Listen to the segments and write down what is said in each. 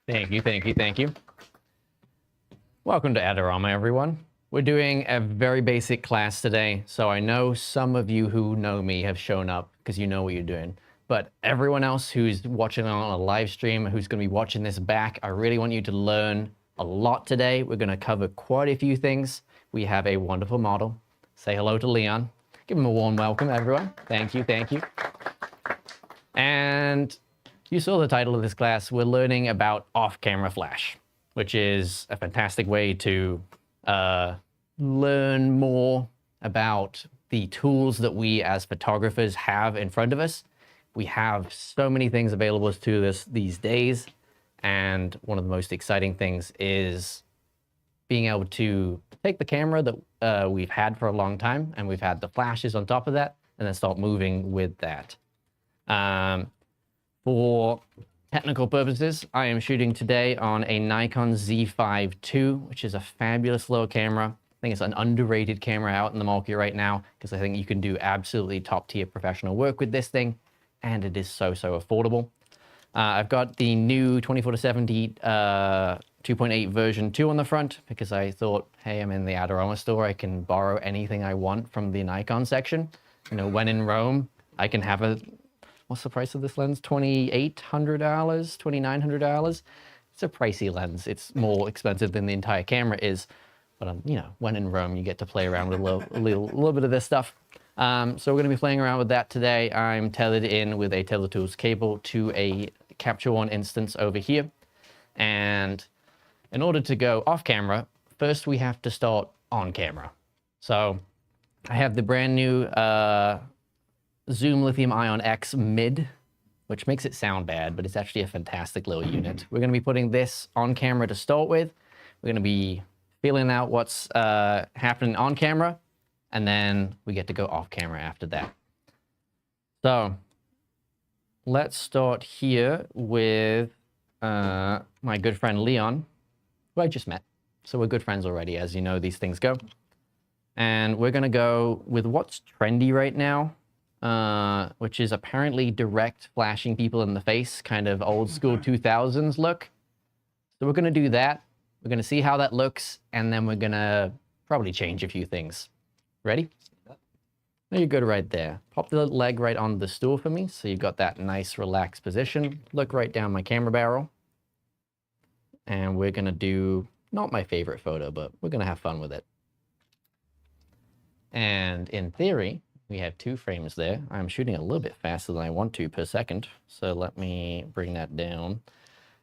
Thank you, thank you, thank you. Welcome to Adorama, everyone. We're doing a very basic class today, so I know some of you who know me have shown up because you know what you're doing. But everyone else who's watching on a live stream, who's going to be watching this back, I really want you to learn a lot today. We're going to cover quite a few things. We have a wonderful model. Say hello to Leon. Give him a warm welcome, everyone. Thank you, thank you. And you saw the title of this class. We're learning about off-camera flash, which is a fantastic way to learn more about the tools that we as photographers have in front of us. We have so many things available to us these days, and one of the most exciting things is being able to take the camera that we've had for a long time, and we've had the flashes on top of that, and then start moving with that. For technical purposes, I am shooting today on a Nikon Z5 II, which is a fabulous little camera. I think it's an underrated camera out in the market right now, because I think you can do absolutely top-tier professional work with this thing, and it is so affordable. I've got the new 24-70 2.8 version 2 on the front, because I thought, hey, I'm in the Adorama store, I can borrow anything I want from the Nikon section. You know, when in Rome, I can have a... What's the price of this lens? $2,800, $2,900. It's a pricey lens. It's more expensive than the entire camera is. But you know, when in Rome, you get to play around with a little bit of this stuff. So we're going to be playing around with that today. I'm tethered in with a Teletools cable to a Capture One instance over here. And in order to go off camera, first we have to start on camera. So I have the brand new Zoom Lithium Ion X Mid, which makes it sound bad, but it's actually a fantastic little unit. We're going to be putting this on camera to start with. We're going to be feeling out what's happening on camera, and then we get to go off camera after that. So let's start here with my good friend Leon, who I just met. So we're good friends already, as you know these things go. And we're going to go with what's trendy right now. Which is apparently direct flashing people in the face, kind of old school 2000s look. So we're going to do that. We're going to see how that looks, and then we're going to probably change a few things. Ready? There you're good right there. Pop the leg right on the stool for me, so you've got that nice relaxed position. Look right down my camera barrel. And we're going to do, not my favorite photo, but we're going to have fun with it. And in theory, we have 2 frames there. I'm shooting a little bit faster than I want to per second, so let me bring that down.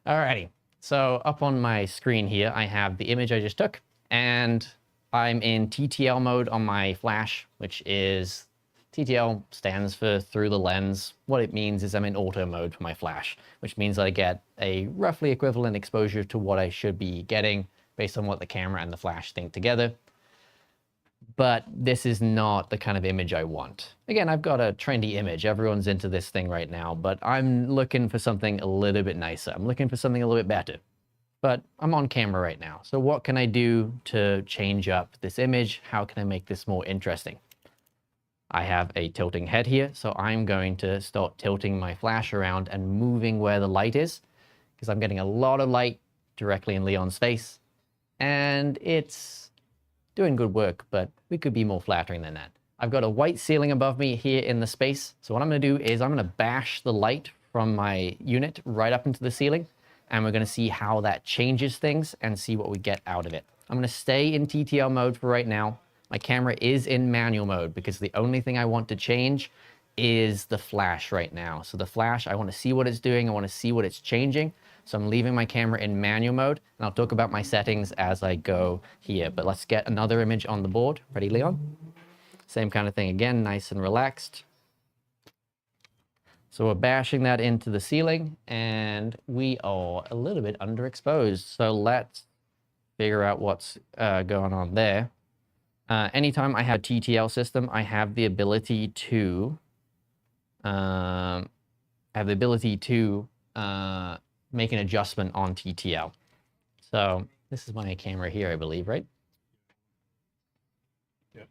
Alrighty, so up on my screen here, I have the image I just took, and I'm in TTL mode on my flash, which is, TTL stands for through the lens. What it means is I'm in auto mode for my flash, which means I get a roughly equivalent exposure to what I should be getting based on what the camera and the flash think together. But this is not the kind of image I want. Again, I've got a trendy image. Everyone's into this thing right now, but I'm looking for something a little bit nicer. I'm looking for something a little bit better. But I'm on camera right now. So what can I do to change up this image? How can I make this more interesting? I have a tilting head here, so I'm going to start tilting my flash around and moving where the light is, because I'm getting a lot of light directly in Leon's face. And it's doing good work, but we could be more flattering than that. I've got a white ceiling above me here in the space. So what I'm going to do is I'm going to bash the light from my unit right up into the ceiling, and we're going to see how that changes things and see what we get out of it. I'm going to stay in TTL mode for right now. My camera is in manual mode because the only thing I want to change is the flash right now. So the flash, I want to see what it's doing. I want to see what it's changing. So I'm leaving my camera in manual mode, and I'll talk about my settings as I go here. But let's get another image on the board. Ready, Leon? Same kind of thing again, nice and relaxed. So we're bashing that into the ceiling, and we are a little bit underexposed. So let's figure out what's going on there. Anytime I have a TTL system, I have the ability to make an adjustment on TTL. So this is my camera here, I believe, right? Yep.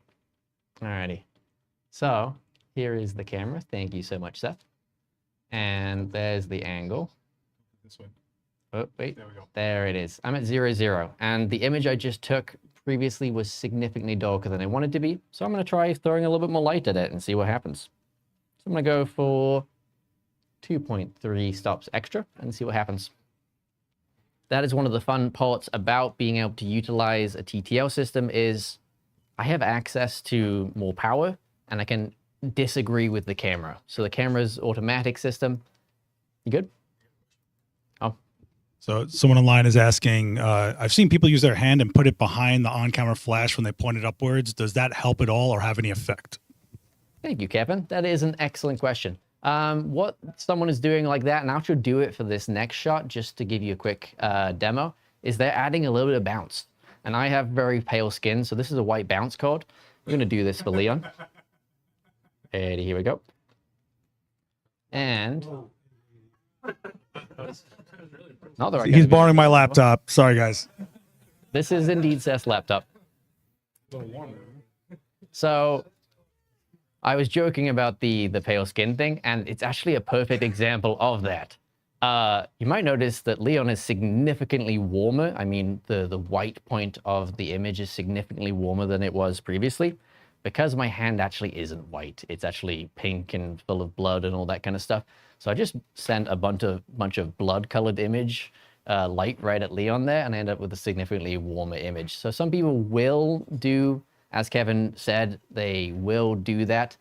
Alrighty. So here is the camera. Thank you so much, Seth. And there's the angle. This way. Oh, wait, There we go. there it is. I'm at 0, 0. And the image I just took previously was significantly darker than I wanted to be. So I'm going to try throwing a little bit more light at it and see what happens. So I'm going to go for 2.3 stops extra and see what happens. That is one of the fun parts about being able to utilize a TTL system is I have access to more power and I can disagree with the camera. So the camera's automatic system. You good? Oh. So someone online is asking, I've seen people use their hand and put it behind the on-camera flash when they point it upwards. Does that help at all or have any effect? Thank you, Kevin. That is an excellent question. What someone is doing like that, and I'll actually do it for this next shot just to give you a quick demo, is they're adding a little bit of bounce. And I have very pale skin, so this is a white bounce code. We're going to do this for Leon. And here we go. And... He's borrowing my laptop. Sorry, guys. This is indeed Seth's laptop. So... I was joking about the pale skin thing, and it's actually a perfect example of that. You might notice that Leon is significantly warmer. I mean, the white point of the image is significantly warmer than it was previously, because my hand actually isn't white. It's actually pink and full of blood and all that kind of stuff. So I just sent a bunch of blood-colored image light right at Leon there, and I end up with a significantly warmer image. So some people will do, as Kevin said, they will do that,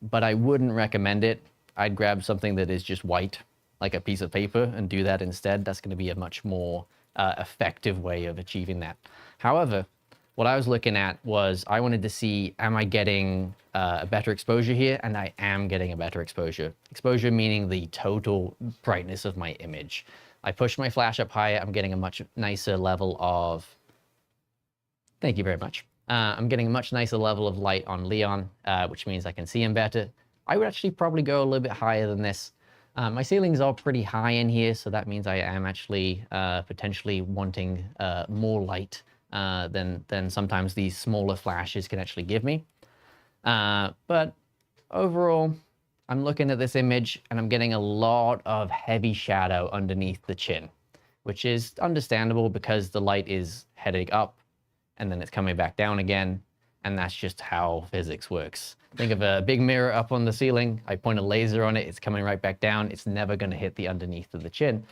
but I wouldn't recommend it. I'd grab something that is just white, like a piece of paper, and do that instead. That's going to be a much more effective way of achieving that. However, what I was looking at was I wanted to see, am I getting a better exposure here? And I am getting a better exposure. Exposure meaning the total brightness of my image. I push my flash up higher. I'm getting a much nicer level of... Thank you very much. I'm getting a much nicer level of light on Leon, which means I can see him better. I would actually probably go a little bit higher than this. My ceilings are pretty high in here, so that means I am actually potentially wanting more light than sometimes these smaller flashes can actually give me. But overall, I'm looking at this image and I'm getting a lot of heavy shadow underneath the chin, which is understandable because the light is heading up and then it's coming back down again, and that's just how physics works. Think of a big mirror up on the ceiling. I point a laser on it, it's coming right back down. It's never going to hit the underneath of the chin.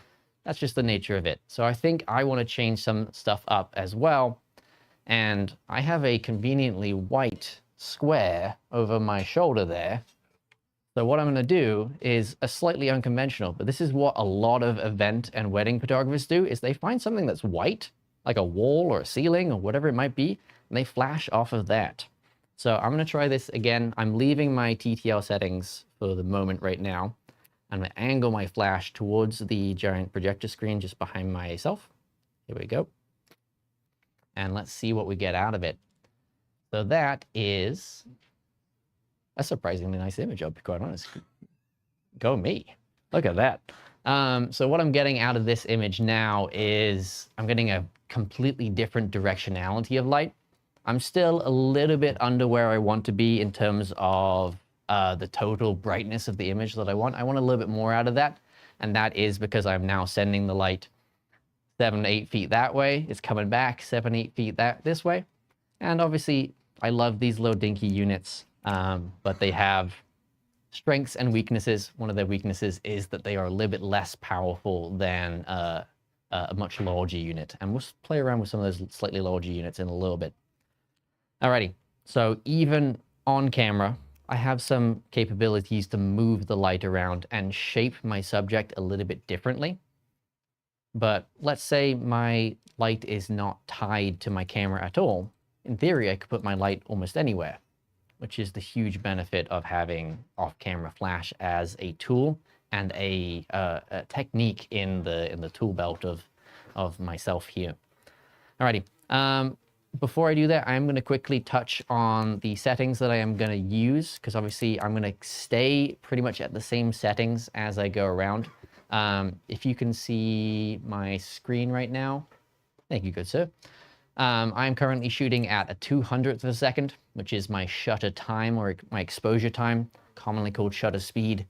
That's just the nature of it. So I think I want to change some stuff up as well. And I have a conveniently white square over my shoulder there. So what I'm going to do is a slightly unconventional, but this is what a lot of event and wedding photographers do, is they find something that's white, like a wall or a ceiling or whatever it might be, and they flash off of that. So I'm going to try this again. I'm leaving my TTL settings for the moment right now. I'm going to angle my flash towards the giant projector screen just behind myself. Here we go. And let's see what we get out of it. So that is a surprisingly nice image, I'll be quite honest. Go me. Look at that. So what I'm getting out of this image now is I'm getting a completely different directionality of light. I'm still a little bit under where I want to be in terms of the total brightness of the image that I want. I want a little bit more out of that. And that is because I'm now sending the light 7 to 8 feet that way. It's coming back 7 to 8 feet this way. And obviously I love these little dinky units, but they have strengths and weaknesses. One of their weaknesses is that they are a little bit less powerful than a much larger unit. And we'll play around with some of those slightly larger units in a little bit. Alrighty, so even on camera, I have some capabilities to move the light around and shape my subject a little bit differently. But let's say my light is not tied to my camera at all. In theory, I could put my light almost anywhere, which is the huge benefit of having off-camera flash as a tool and a technique in the tool belt of myself here. Alrighty. Before I do that, I'm going to quickly touch on the settings that I am going to use, because obviously I'm going to stay pretty much at the same settings as I go around. If you can see my screen right now, thank you, good sir. I'm currently shooting at a 200th of a second, which is my shutter time or my exposure time, commonly called shutter speed.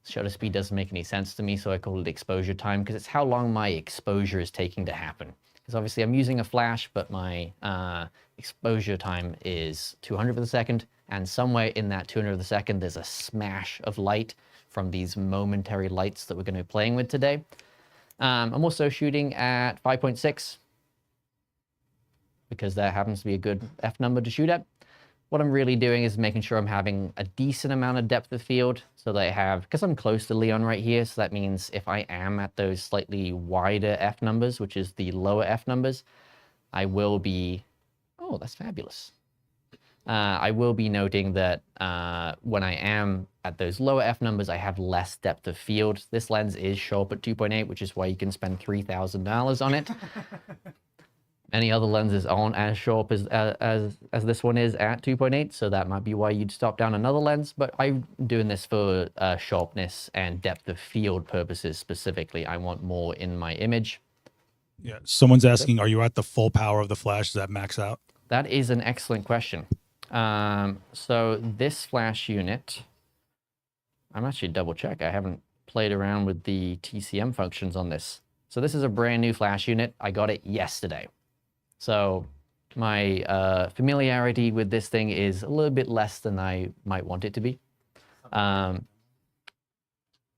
Shutter speed doesn't make any sense to me, so I call it exposure time because it's how long my exposure is taking to happen. Because obviously I'm using a flash, but my exposure time is 200th of a second, and somewhere in that 200th of a second, there's a smash of light from these momentary lights that we're going to be playing with today. I'm also shooting at 5.6 because that happens to be a good F number to shoot at. What I'm really doing is making sure I'm having a decent amount of depth of field so that I have, because I'm close to Leon right here, so that means if I am at those slightly wider F numbers, which is the lower F numbers, I will be, oh, that's fabulous. I will be noting that when I am at those lower F numbers, I have less depth of field. This lens is sharp at 2.8, which is why you can spend $3,000 on it. Any other lenses aren't as sharp as this one is at 2.8, so that might be why you'd stop down another lens, but I'm doing this for sharpness and depth of field purposes specifically. I want more in my image. Yeah, someone's asking, are you at the full power of the flash? Does that max out? That is an excellent question. So this flash unit, I'm actually double check. I haven't played around with the TCM functions on this. So this is a brand new flash unit. I got it yesterday. So my familiarity with this thing is a little bit less than I might want it to be,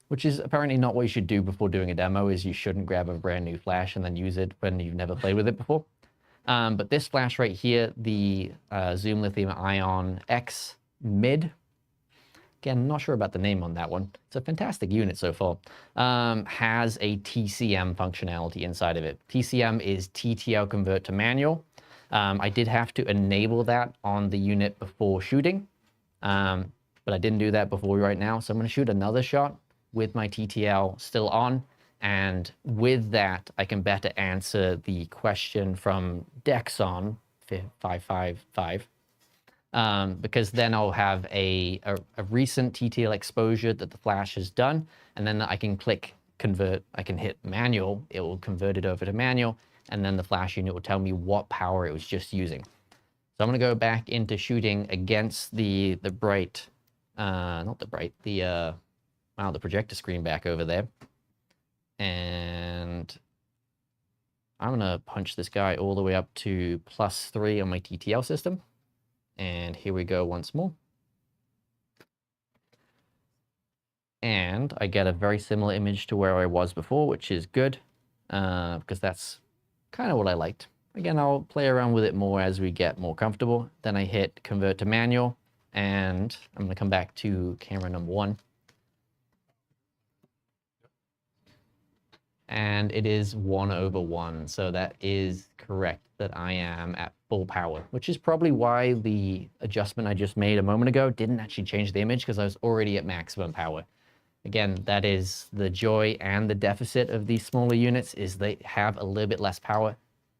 which is apparently not what you should do before doing a demo, is you shouldn't grab a brand new flash and then use it when you've never played with it before. But this flash right here, the Zoom Lithium Ion X Mid, again, not sure about the name on that one. It's a fantastic unit so far. Has a TCM functionality inside of it. TCM is TTL convert to manual. I did have to enable that on the unit before shooting, but I didn't do that before right now. So I'm going to shoot another shot with my TTL still on. And with that, I can better answer the question from Dexon 555. Because then I'll have a recent TTL exposure that the flash has done, and then I can click convert, I can hit manual, it will convert it over to manual, and then the flash unit will tell me what power it was just using. So I'm going to go back into shooting against the bright, not the bright, the projector screen back over there. And I'm going to punch this guy all the way up to +3 on my TTL system. And here we go once more. And I get a very similar image to where I was before, which is good, because that's kind of what I liked. Again, I'll play around with it more as we get more comfortable. Then I hit convert to manual, and I'm going to come back to camera number 1. And it is 1/1, so that is correct that I am at full power, which is probably why the adjustment I just made a moment ago didn't actually change the image, because I was already at maximum power. Again, that is the joy and the deficit of these smaller units, is they have a little bit less power.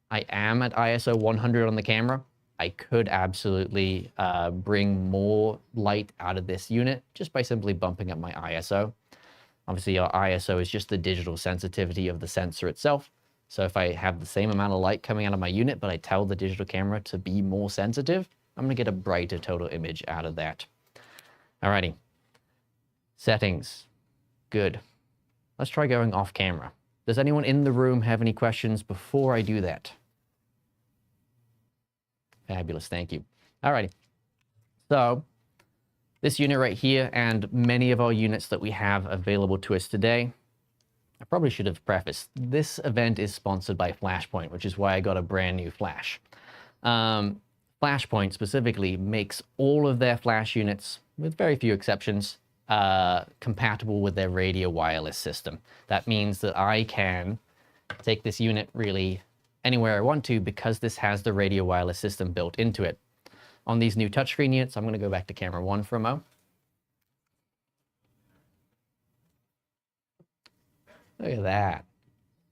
I am at ISO 100 on the camera. I could absolutely bring more light out of this unit just by simply bumping up my ISO. Obviously, our ISO is just the digital sensitivity of the sensor itself. So if I have the same amount of light coming out of my unit, but I tell the digital camera to be more sensitive, I'm going to get a brighter total image out of that. Alrighty. Settings. Good. Let's try going off camera. Does anyone in the room have any questions before I do that? Fabulous. Thank you. Alrighty. So this unit right here, and many of our units that we have available to us today, I probably should have prefaced, this event is sponsored by Flashpoint, which is why I got a brand new flash. Flashpoint specifically makes all of their flash units, with very few exceptions, compatible with their radio wireless system. That means that I can take this unit really anywhere I want to, because this has the radio wireless system built into it. On these new touchscreen units, I'm going to go back to camera 1 for a mo. Look at that.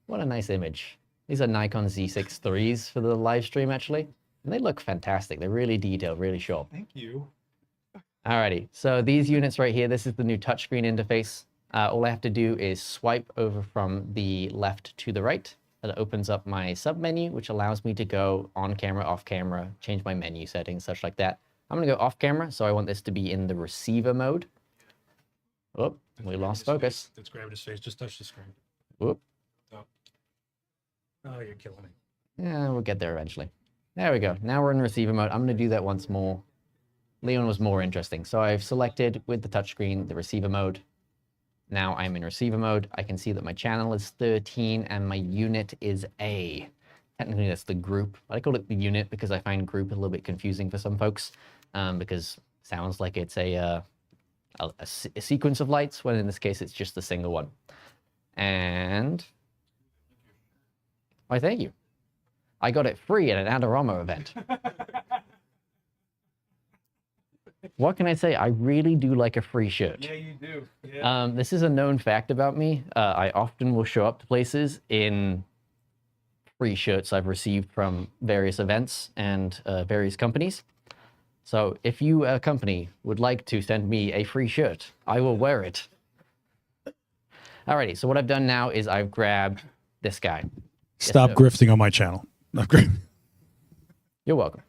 What a nice image. These are Nikon Z6 IIIs for the live stream, actually. And they look fantastic. They're really detailed, really sharp. Thank you. Alrighty, so these units right here, this is the new touchscreen interface. All I have to do is swipe over from the left to the right. That opens up my sub-menu, which allows me to go on camera, off camera, change my menu settings, such like that. I'm going to go off camera, so I want this to be in the receiver mode. Oh, we lost focus. Let's grab his face. Just touch the screen. Whoop. Oh, you're killing me. Yeah, we'll get there eventually. There we go. Now we're in receiver mode. I'm going to do that once more. Leon was more interesting. So I've selected with the touchscreen the receiver mode. Now I'm in receiver mode. I can see that my channel is 13 and my unit is A. Technically that's the group, but I call it the unit because I find group a little bit confusing for some folks, because it sounds like it's a sequence of lights, when in this case it's just a single one. And why, thank you. I got it free at an Adorama event. What can I say? I really do like a free shirt. Yeah, you do. Yeah. This is a known fact about me. I often will show up to places in free shirts I've received from various events and various companies. So if you, a company, would like to send me a free shirt, I will wear it. Alrighty, so what I've done now is I've grabbed this guy. Stop grifting on my channel. You're welcome.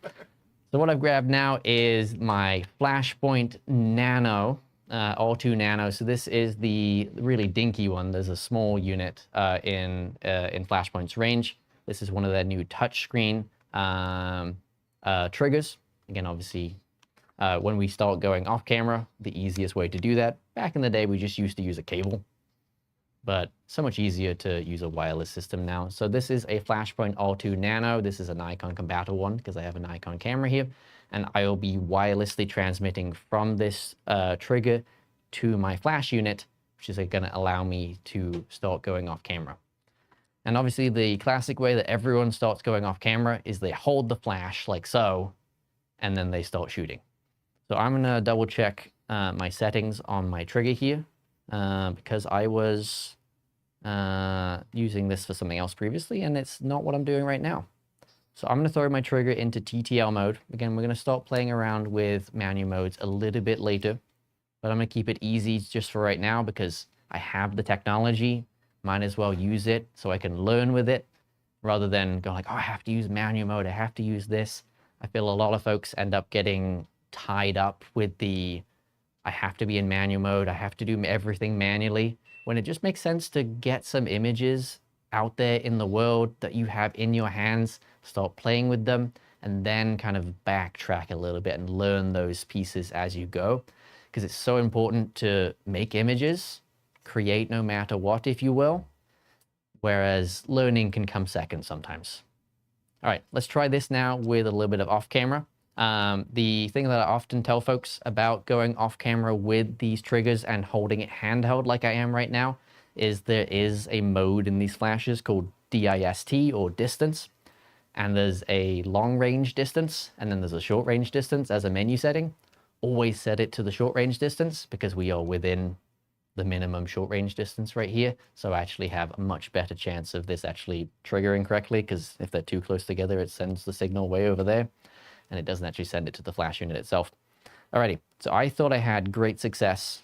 So what I've grabbed now is my Flashpoint Nano, All-2 Nano. So this is the really dinky one. There's a small unit in Flashpoint's range. This is one of their new touchscreen triggers. Again, obviously, when we start going off camera, the easiest way to do that. Back in the day, we just used to use a cable, but so much easier to use a wireless system now. So this is a Flashpoint All-2 Nano. This is a Nikon compatible one because I have a Nikon camera here, and I will be wirelessly transmitting from this trigger to my flash unit, which is going to allow me to start going off camera. And obviously the classic way that everyone starts going off camera is they hold the flash like so, and then they start shooting. So I'm going to double check my settings on my trigger here, because I was using this for something else previously, and it's not what I'm doing right now. So I'm going to throw my trigger into TTL mode. Again, we're going to start playing around with manual modes a little bit later, but I'm going to keep it easy just for right now because I have the technology. Might as well use it so I can learn with it rather than go like, oh, I have to use manual mode, I have to use this. I feel a lot of folks end up getting tied up with the, I have to be in manual mode, I have to do everything manually, when it just makes sense to get some images out there in the world that you have in your hands, start playing with them, and then kind of backtrack a little bit and learn those pieces as you go. Because it's so important to make images, create no matter what, if you will, whereas learning can come second sometimes. All right, let's try this now with a little bit of off camera. The thing that I often tell folks about going off camera with these triggers and holding it handheld like I am right now is there is a mode in these flashes called DIST, or distance, and there's a long range distance and then there's a short range distance as a menu setting. Always set it to the short range distance because we are within the minimum short range distance right here. So I actually have a much better chance of this actually triggering correctly, because if they're too close together, it sends the signal way over there and it doesn't actually send it to the flash unit itself. Alrighty, so I thought I had great success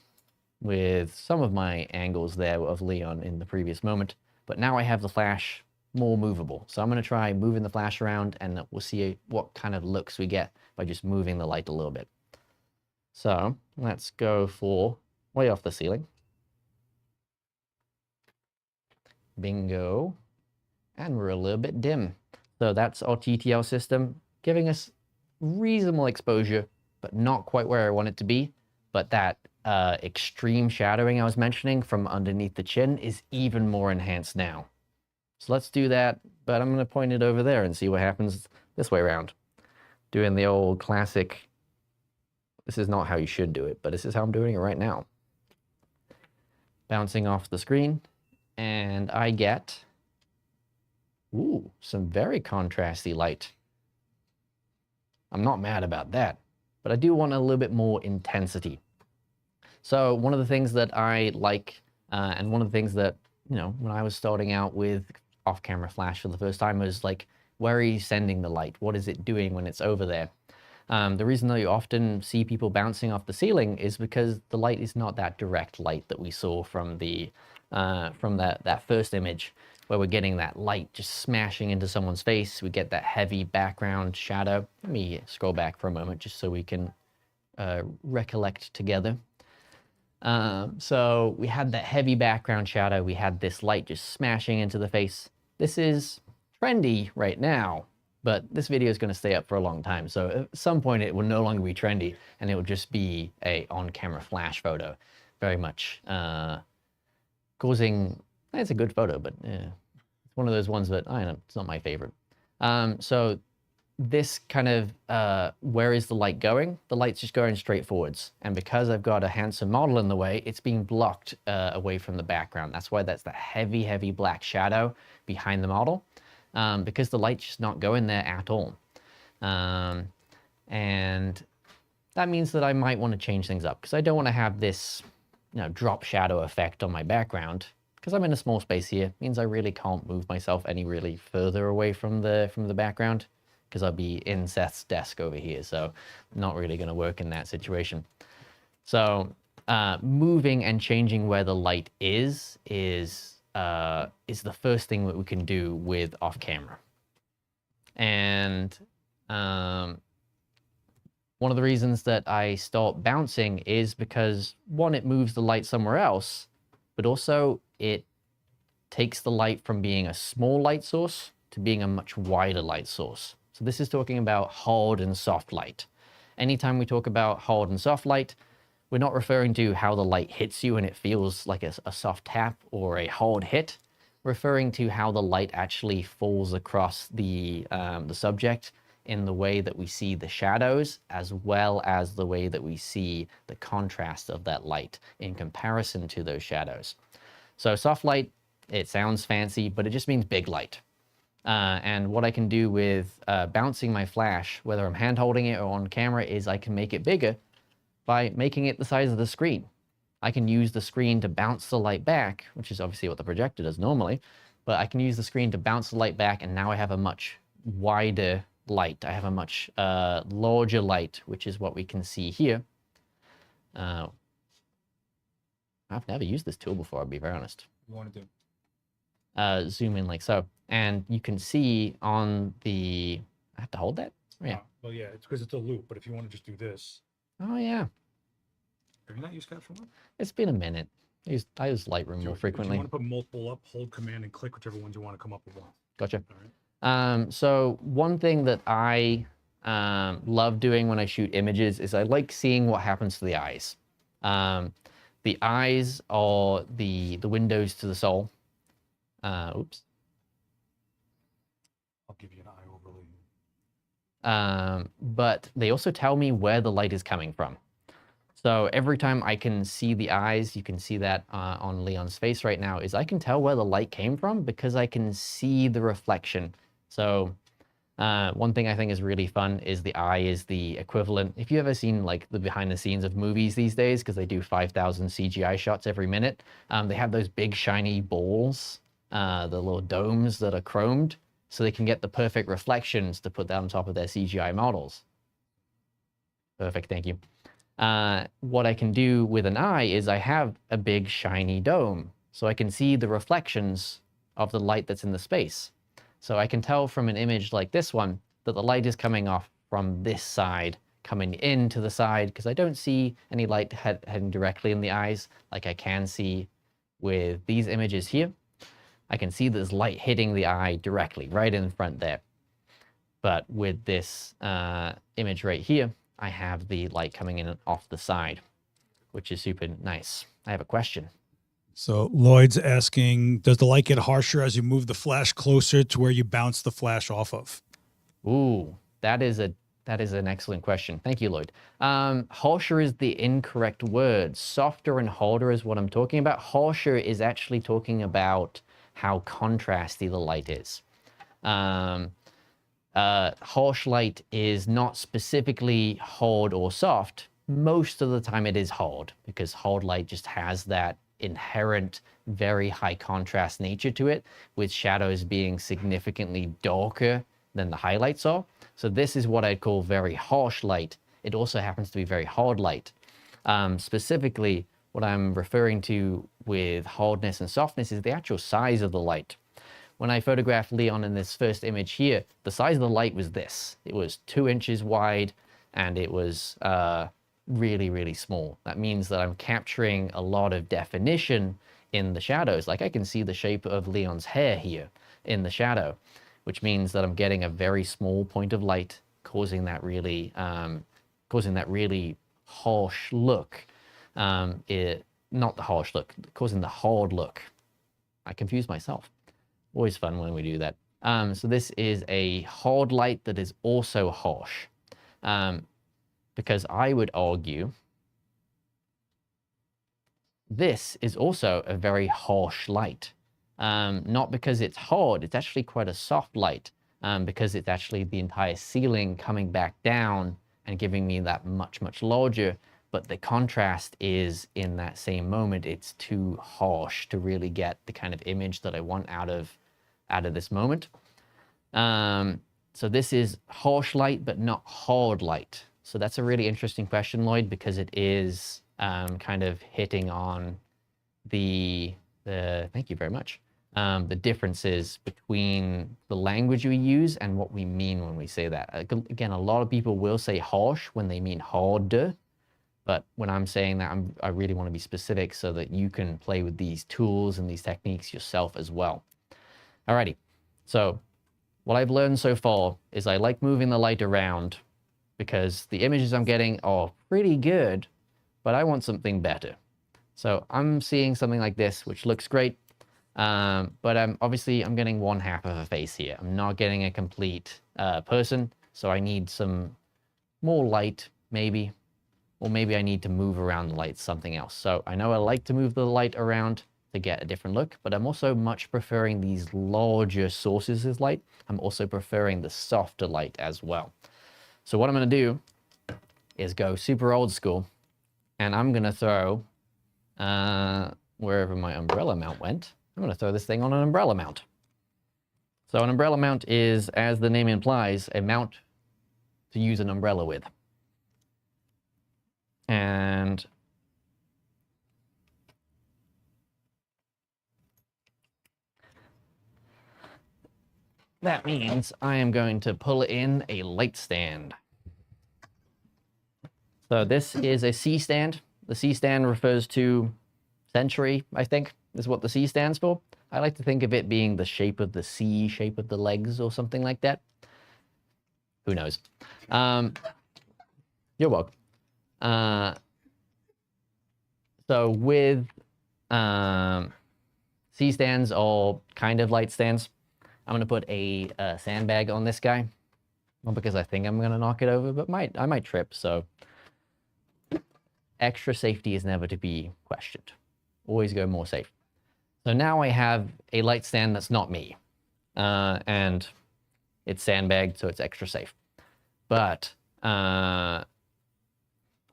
with some of my angles there of Leon in the previous moment, but now I have the flash more movable. So I'm going to try moving the flash around and we'll see what kind of looks we get by just moving the light a little bit. So let's go for way off the ceiling. Bingo. And we're a little bit dim. So that's our TTL system, giving us reasonable exposure, but not quite where I want it to be. But that extreme shadowing I was mentioning from underneath the chin is even more enhanced now. So let's do that, but I'm going to point it over there and see what happens this way around. Doing the old classic, this is not how you should do it, but this is how I'm doing it right now. Bouncing off the screen, and I get, ooh, some very contrasty light. I'm not mad about that, but I do want a little bit more intensity. So one of the things that I like, and one of the things that, you know, when I was starting out with off-camera flash for the first time was like, where are you sending the light? What is it doing when it's over there? The reason that you often see people bouncing off the ceiling is because the light is not that direct light that we saw from the that first image, where we're getting that light just smashing into someone's face. We get that heavy background shadow. Let me scroll back for a moment just so we can recollect together. So we had that heavy background shadow. We had this light just smashing into the face. This is trendy right now, but this video is going to stay up for a long time. So at some point it will no longer be trendy and it will just be a on-camera flash photo. Very much causing, it's a good photo, but it's one of those ones that, I don't know, it's not my favorite. So this kind of, where is the light going? The light's just going straight forwards. And because I've got a handsome model in the way, it's being blocked away from the background. That's why that's the heavy, heavy black shadow behind the model, because the light's just not going there at all. And that means that I might want to change things up because I don't want to have this, drop shadow effect on my background. Because I'm in a small space here, means I really can't move myself any really further away from the background, because I'll be in Seth's desk over here, so not really going to work in that situation. So moving and changing where the light is the first thing that we can do with off camera. And one of the reasons that I start bouncing is because, one, it moves the light somewhere else, but also it takes the light from being a small light source to being a much wider light source. So this is talking about hard and soft light. Anytime we talk about hard and soft light, we're not referring to how the light hits you and it feels like a soft tap or a hard hit. We're referring to how the light actually falls across the subject in the way that we see the shadows, as well as the way that we see the contrast of that light in comparison to those shadows. So soft light, it sounds fancy, but it just means big light. And what I can do with bouncing my flash, whether I'm hand holding it or on camera, is I can make it bigger by making it the size of the screen. I can use the screen to bounce the light back, which is obviously what the projector does normally, but I can use the screen to bounce the light back, and now I have a much wider light. I have a much larger light, which is what we can see here. I've never used this tool before, I'll be very honest. You want to do? Zoom in like so. And you can see on the, I have to hold that? Oh, yeah. Well, yeah, it's because it's a loop, but if you want to just do this. Oh, yeah. Have you not used Capture One? It's been a minute. I use Lightroom more frequently. If you want to put multiple up, hold Command and click whichever ones you want to come up with one. Gotcha. All right. So one thing that I love doing when I shoot images is I like seeing what happens to the eyes. The eyes are the windows to the soul. Oops. I'll give you an eye overlay. But they also tell me where the light is coming from. So every time I can see the eyes, you can see that on Leon's face right now, is I can tell where the light came from because I can see the reflection. So one thing I think is really fun is the eye is the equivalent. If you've ever seen like the behind the scenes of movies these days, because they do 5,000 CGI shots every minute, they have those big shiny balls, the little domes that are chromed, so they can get the perfect reflections to put that on top of their CGI models. Perfect, thank you. What I can do with an eye is I have a big shiny dome, so I can see the reflections of the light that's in the space. So I can tell from an image like this one that the light is coming off from this side, coming into the side, because I don't see any light heading directly in the eyes like I can see with these images here. I can see there's light hitting the eye directly, right in front there. But with this image right here, I have the light coming in off the side, which is super nice. I have a question. So Lloyd's asking, does the light get harsher as you move the flash closer to where you bounce the flash off of? Ooh, that is an excellent question. Thank you, Lloyd. Harsher is the incorrect word. Softer and harder is what I'm talking about. Harsher is actually talking about how contrasty the light is. Harsh light is not specifically hard or soft. Most of the time it is hard, because hard light just has that inherent very high contrast nature to it, with shadows being significantly darker than the highlights are. So this is what I'd call very harsh light. It also happens to be very hard light. Specifically, what I'm referring to with hardness and softness is the actual size of the light. When I photographed Leon in this first image here, the size of the light was this. It was 2 inches wide, and it was really, really small. That means that I'm capturing a lot of definition in the shadows. Like I can see the shape of Leon's hair here in the shadow, which means that I'm getting a very small point of light, causing that really harsh look. Not the harsh look, causing the hard look. I confuse myself. Always fun when we do that. So this is a hard light that is also harsh. Because I would argue this is also a very harsh light. Not because it's hard, it's actually quite a soft light, because it's actually the entire ceiling coming back down and giving me that much, much larger, but the contrast is in that same moment, it's too harsh to really get the kind of image that I want out of this moment. So this is harsh light, but not hard light. So that's a really interesting question, Lloyd, because it is kind of hitting on the thank you very much, the differences between the language we use and what we mean when we say that. Again, a lot of people will say harsh when they mean harder, but when I'm saying that, I really want to be specific so that you can play with these tools and these techniques yourself as well. Alrighty, so what I've learned so far is I like moving the light around because the images I'm getting are pretty good, but I want something better. So I'm seeing something like this, which looks great, but obviously I'm getting one half of a face here. I'm not getting a complete person, so I need some more light, maybe, or maybe I need to move around the light something else. So I know I like to move the light around to get a different look, but I'm also much preferring these larger sources of light. I'm also preferring the softer light as well. So what I'm going to do is go super old school, and I'm going to throw, wherever my umbrella mount went, I'm going to throw this thing on an umbrella mount. So an umbrella mount is, as the name implies, a mount to use an umbrella with. And that means I am going to pull in a light stand. So this is a C stand. The C stand refers to century, I think, is what the C stands for. I like to think of it being the shape of the C, shape of the legs or something like that. Who knows? You're welcome. So with C stands or kind of light stands, I'm going to put a sandbag on this guy. Not because I think I'm going to knock it over, but I might trip, so extra safety is never to be questioned. Always go more safe. So now I have a light stand that's not me, and it's sandbagged, so it's extra safe. But I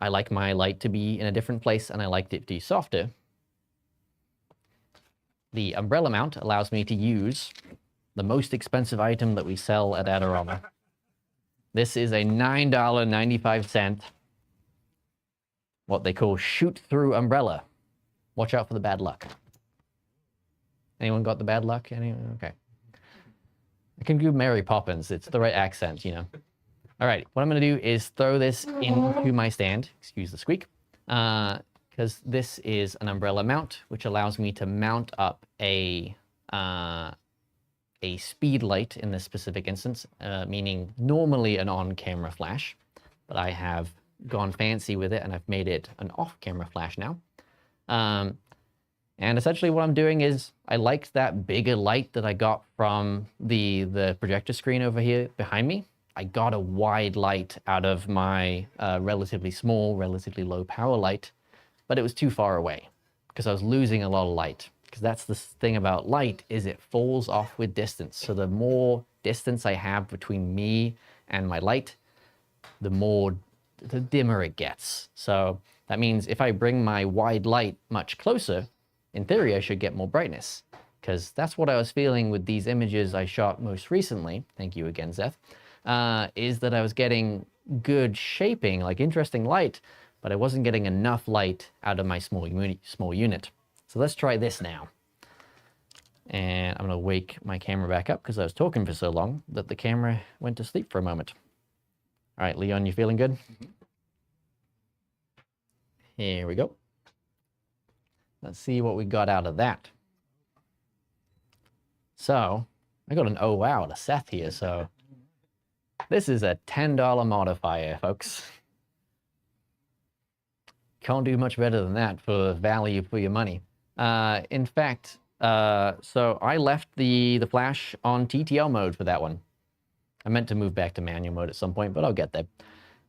like my light to be in a different place, and I like it to be softer. The umbrella mount allows me to use the most expensive item that we sell at Adorama. This is a $9.95, what they call shoot-through umbrella. Watch out for the bad luck. Anyone got the bad luck? Anyone? Okay. I can do Mary Poppins. It's the right accent, you know. All right, what I'm going to do is throw this into my stand. Excuse the squeak. Because this is an umbrella mount, which allows me to mount up a speed light in this specific instance, meaning normally an on-camera flash, but I have gone fancy with it and I've made it an off-camera flash now. And essentially what I'm doing is I liked that bigger light that I got from the projector screen over here behind me. I got a wide light out of my relatively small, relatively low power light, but it was too far away because I was losing a lot of light. Because that's the thing about light, is it falls off with distance. So the more distance I have between me and my light, the dimmer it gets. So that means if I bring my wide light much closer, in theory, I should get more brightness. Because that's what I was feeling with these images I shot most recently. Thank you again, Zeth. Is that I was getting good shaping, like interesting light, but I wasn't getting enough light out of my small unit. So let's try this now. And I'm going to wake my camera back up because I was talking for so long that the camera went to sleep for a moment. All right, Leon, you feeling good? Here we go. Let's see what we got out of that. So I got an oh wow to Seth here. So this is a $10 modifier, folks. Can't do much better than that for value for your money. In fact, so I left the flash on TTL mode for that one. I meant to move back to manual mode at some point, but I'll get there.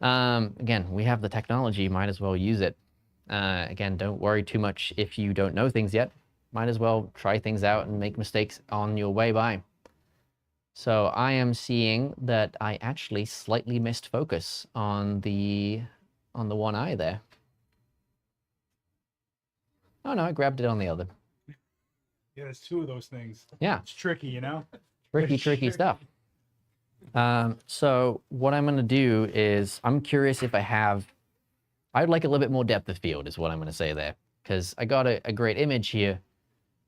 Again, we have the technology, might as well use it. Again, don't worry too much if you don't know things yet. Might as well try things out and make mistakes on your way by. So I am seeing that I actually slightly missed focus on the one eye there. Oh no, I grabbed it on the other. Yeah, there's two of those things. Yeah. It's tricky, you know? Tricky stuff. So what I'm going to do is, I'm curious if I'd like a little bit more depth of field is what I'm going to say there. Because I got a great image here,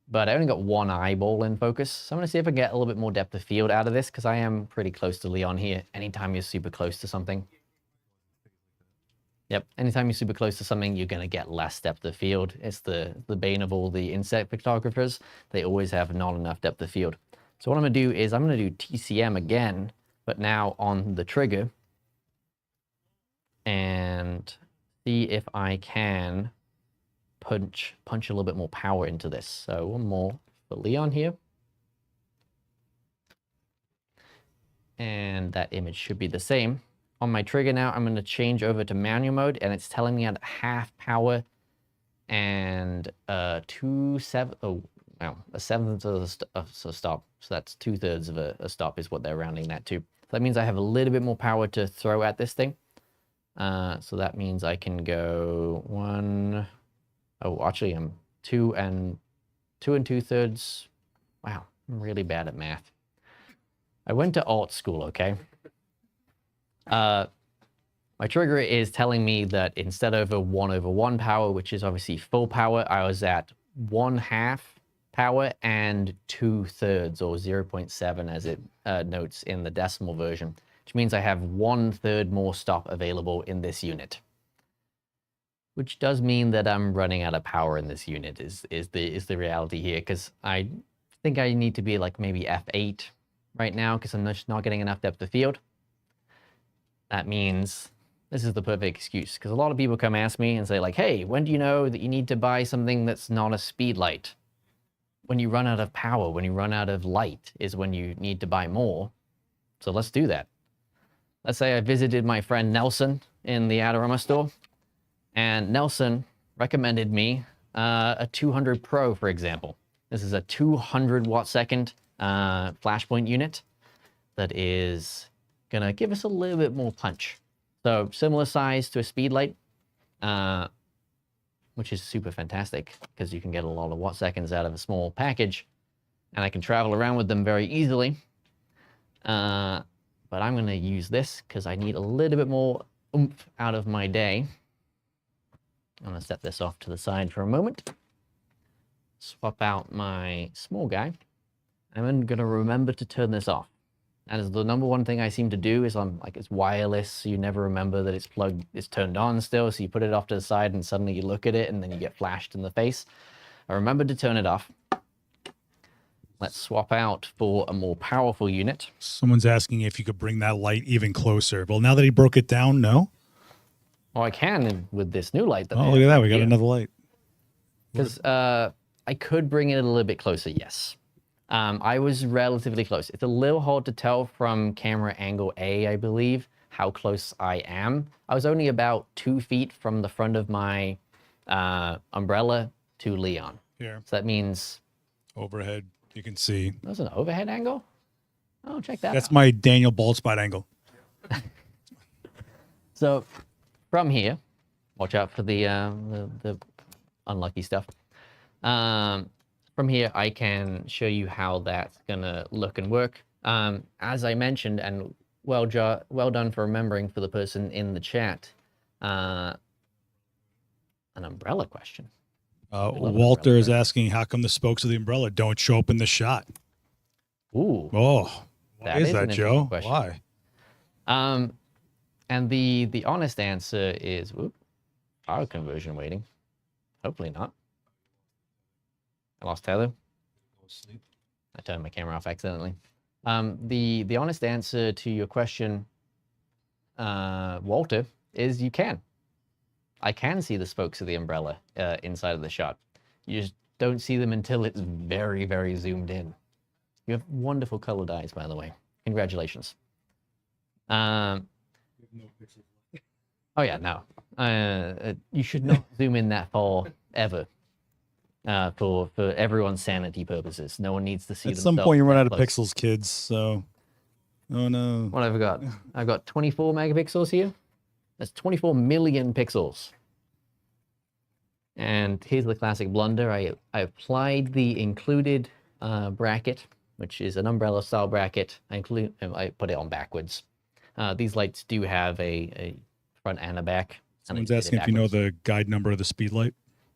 but I only got one eyeball in focus. So I'm going to see if I get a little bit more depth of field out of this, because I am pretty close to Leon here. Anytime you're super close to something. Yep, anytime you're super close to something, you're going to get less depth of field. It's the bane of all the insect photographers. They always have not enough depth of field. So what I'm going to do is I'm going to do TCM again, but now on the trigger, and see if I can punch a little bit more power into this. So one more for Leon here. And that image should be the same. On my trigger now, I'm going to change over to manual mode, and it's telling me at half power and a seventh of a stop. So that's 2/3 of a stop is what they're rounding that to. So that means I have a little bit more power to throw at this thing. So that means I can go 1. Oh, actually, I'm 2 and 2/3. Wow, I'm really bad at math. I went to art school, okay? My trigger is telling me that instead of a 1/1 power, which is obviously full power, I was at 1/2 power and 2/3 or 0.7 as it notes in the decimal version, which means I have 1/3 more stop available in this unit. Which does mean that I'm running out of power in this unit is the reality here, because I think I need to be like maybe F8 right now because I'm just not getting enough depth of field. That means this is the perfect excuse, because a lot of people come ask me and say like, hey, when do you know that you need to buy something that's not a speed light? When you run out of power, when you run out of light is when you need to buy more. So let's do that. Let's say I visited my friend Nelson in the Adorama store, and Nelson recommended me a 200 Pro, for example. This is a 200 watt second flashpoint unit that is gonna give us a little bit more punch. So similar size to a speed light, which is super fantastic because you can get a lot of watt seconds out of a small package, and I can travel around with them very easily. But I'm gonna use this because I need a little bit more oomph out of my day. I'm gonna set this off to the side for a moment. Swap out my small guy. I'm gonna remember to turn this off. That is the number one thing I seem to do is it's wireless, so you never remember that it's plugged, it's turned on still, so you put it off to the side and suddenly you look at it and then you get flashed in the face. I remembered to turn it off. Let's swap out for a more powerful unit. Someone's asking if you could bring that light even closer. Well, now that he broke it down, no? Well, I can with this new light. Oh, look at that. We got another light. Because I could bring it a little bit closer, yes. I was relatively close. It's a little hard to tell from camera angle A, I believe, how close I am. I was only about 2 feet from the front of my umbrella to Leon. Here. So that means... Overhead, you can see. That's an overhead angle? Oh, check that out. That's my Daniel bald spot angle. So from here, watch out for the unlucky stuff. From here, I can show you how that's gonna look and work. As I mentioned, and well done for remembering for the person in the chat, an umbrella question. Walter is asking, how come the spokes of the umbrella don't show up in the shot? Ooh. Oh, why is that, Joe? Question. Why? And the honest answer is, whoop, Power conversion waiting. Hopefully not. I lost tether. I turned my camera off accidentally. The honest answer to your question, Walter, is you can. I can see the spokes of the umbrella inside of the shot. You just don't see them until it's very, very zoomed in. You have wonderful colored eyes, by the way. Congratulations. Oh yeah, no. You should not zoom in that far ever. For everyone's sanity purposes. No one needs to see At some point, you run out of pixels, kids. So, oh no. What have I got? I've got 24 megapixels here. That's 24 million pixels. And here's the classic blunder. I applied the included bracket, which is an umbrella style bracket. I put it on backwards. These lights do have a front and a back. Someone's asking if you know the guide number of the speed light.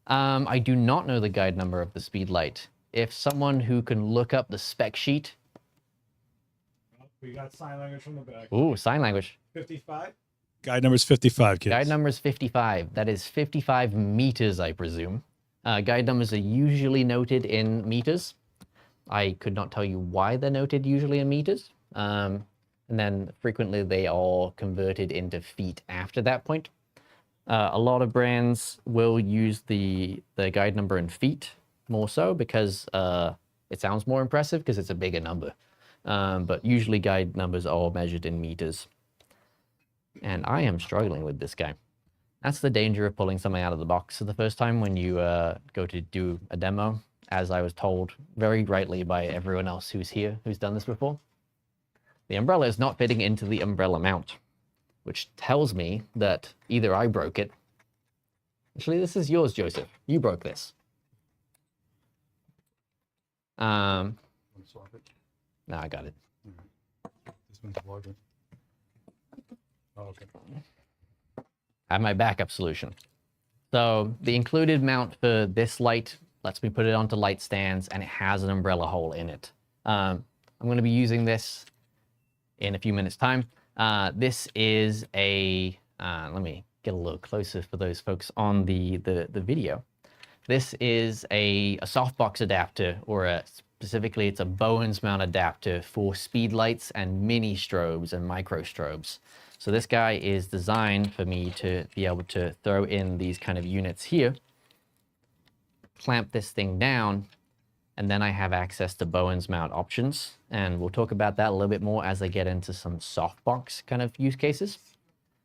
I do not know the guide number of the speed light. If someone who can look up the spec sheet. We got sign language from the back. Ooh, sign language. 55? Guide number is 55, kids. Guide number is 55. That is 55 meters, I presume. Guide numbers are usually noted in meters. I could not tell you why they're noted usually in meters. And then frequently they are converted into feet after that point. A lot of brands will use the guide number in feet more so because it sounds more impressive because it's a bigger number. But usually guide numbers are measured in meters. And I am struggling with this guy. That's the danger of pulling something out of the box for the first time when you go to do a demo, as I was told very rightly by everyone else who's here, who's done this before. The umbrella is not fitting into the umbrella mount, which tells me that either I broke it. Actually, this is yours, Joseph. You broke this. No, I got it. This one's larger. Oh, okay. I have my backup solution. So the included mount for this light lets me put it onto light stands, and it has an umbrella hole in it. I'm going to be using this in a few minutes' time. This is a, let me get a little closer for those folks on the video. This is a softbox adapter, or specifically it's a Bowens mount adapter for speed lights and mini strobes and micro strobes. So this guy is designed for me to be able to throw in these kind of units here, clamp this thing down, and then I have access to Bowens mount options. And we'll talk about that a little bit more as I get into some softbox kind of use cases.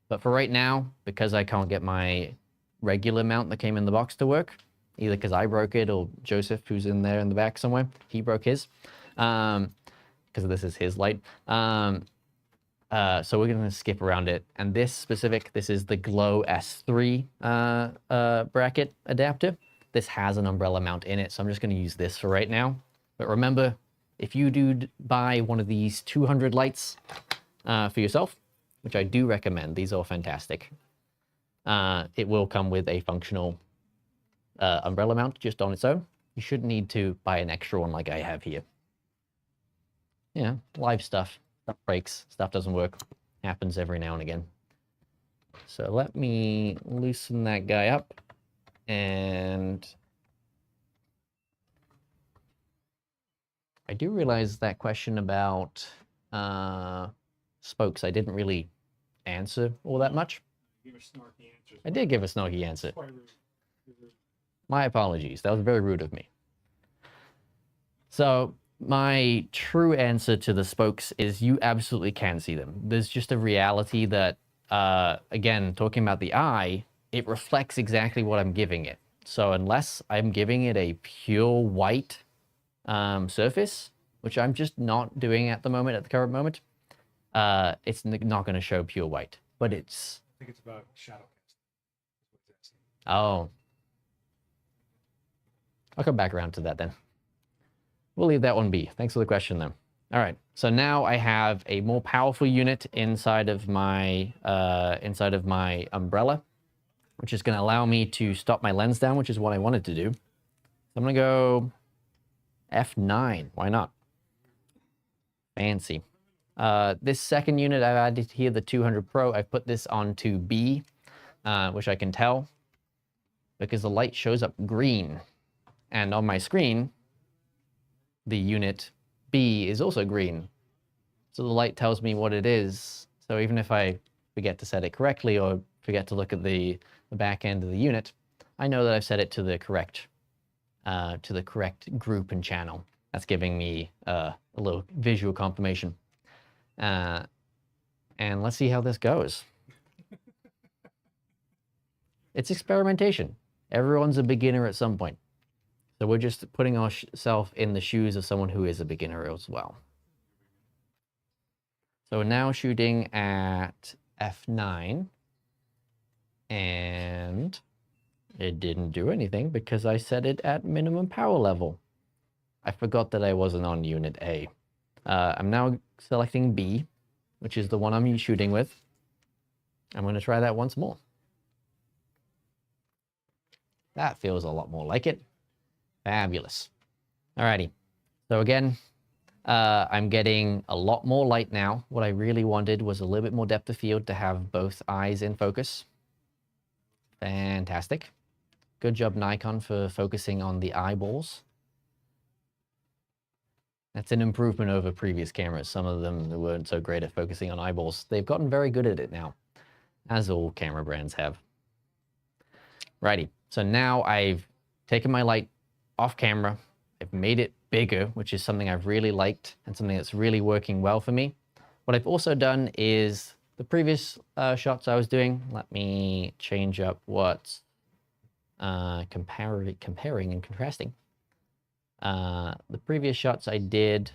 But for right now, because I can't get my regular mount that came in the box to work, either because I broke it or Joseph, who's in there in the back somewhere, he broke his, because this is his light. So we're going to skip around it. And this is the Glow S3 bracket adapter. This has an umbrella mount in it, so I'm just going to use this for right now. But remember, if you do buy one of these 200 lights for yourself, which I do recommend, these are fantastic, it will come with a functional umbrella mount just on its own. You shouldn't need to buy an extra one like I have here. Yeah, live stuff breaks, stuff doesn't work, happens every now and again. So let me loosen that guy up, and I do realize that question about spokes, I didn't really answer all that much. I did give a snarky answer. My apologies, that was very rude of me. So my true answer to the spokes is you absolutely can see them. There's just a reality that, again, talking about the eye, it reflects exactly what I'm giving it. So unless I'm giving it a pure white surface, which I'm just not doing at the moment, at the current moment, it's not going to show pure white. But it's... I think it's about shadow cast. Oh. I'll come back around to that then. We'll leave that one be. Thanks for the question, though. All right, so now I have a more powerful unit inside of my umbrella, which is going to allow me to stop my lens down, which is what I wanted to do. So I'm going to go F9. Why not? Fancy. This second unit I've added here, the 200 Pro, I've put this onto B, which I can tell because the light shows up green. And on my screen, the unit B is also green. So the light tells me what it is. So even if I forget to set it correctly or forget to look at the back end of the unit, I know that I've set it to the correct group and channel. That's giving me a little visual confirmation. And let's see how this goes. It's experimentation. Everyone's a beginner at some point. So we're just putting ourselves in the shoes of someone who is a beginner as well. So we're now shooting at f9, and it didn't do anything because I set it at minimum power level. I forgot that I wasn't on unit A. I'm now selecting B, which is the one I'm shooting with. I'm going to try that once more. That feels a lot more like it. Fabulous. Alrighty. So again, I'm getting a lot more light now. What I really wanted was a little bit more depth of field to have both eyes in focus. Fantastic. Good job, Nikon, for focusing on the eyeballs. That's an improvement over previous cameras. Some of them weren't so great at focusing on eyeballs. They've gotten very good at it now, as all camera brands have. Righty. So now I've taken my light off camera. I've made it bigger, which is something I've really liked and something that's really working well for me. What I've also done is the previous shots I was doing. Let me change up what's comparing and contrasting. The previous shots I did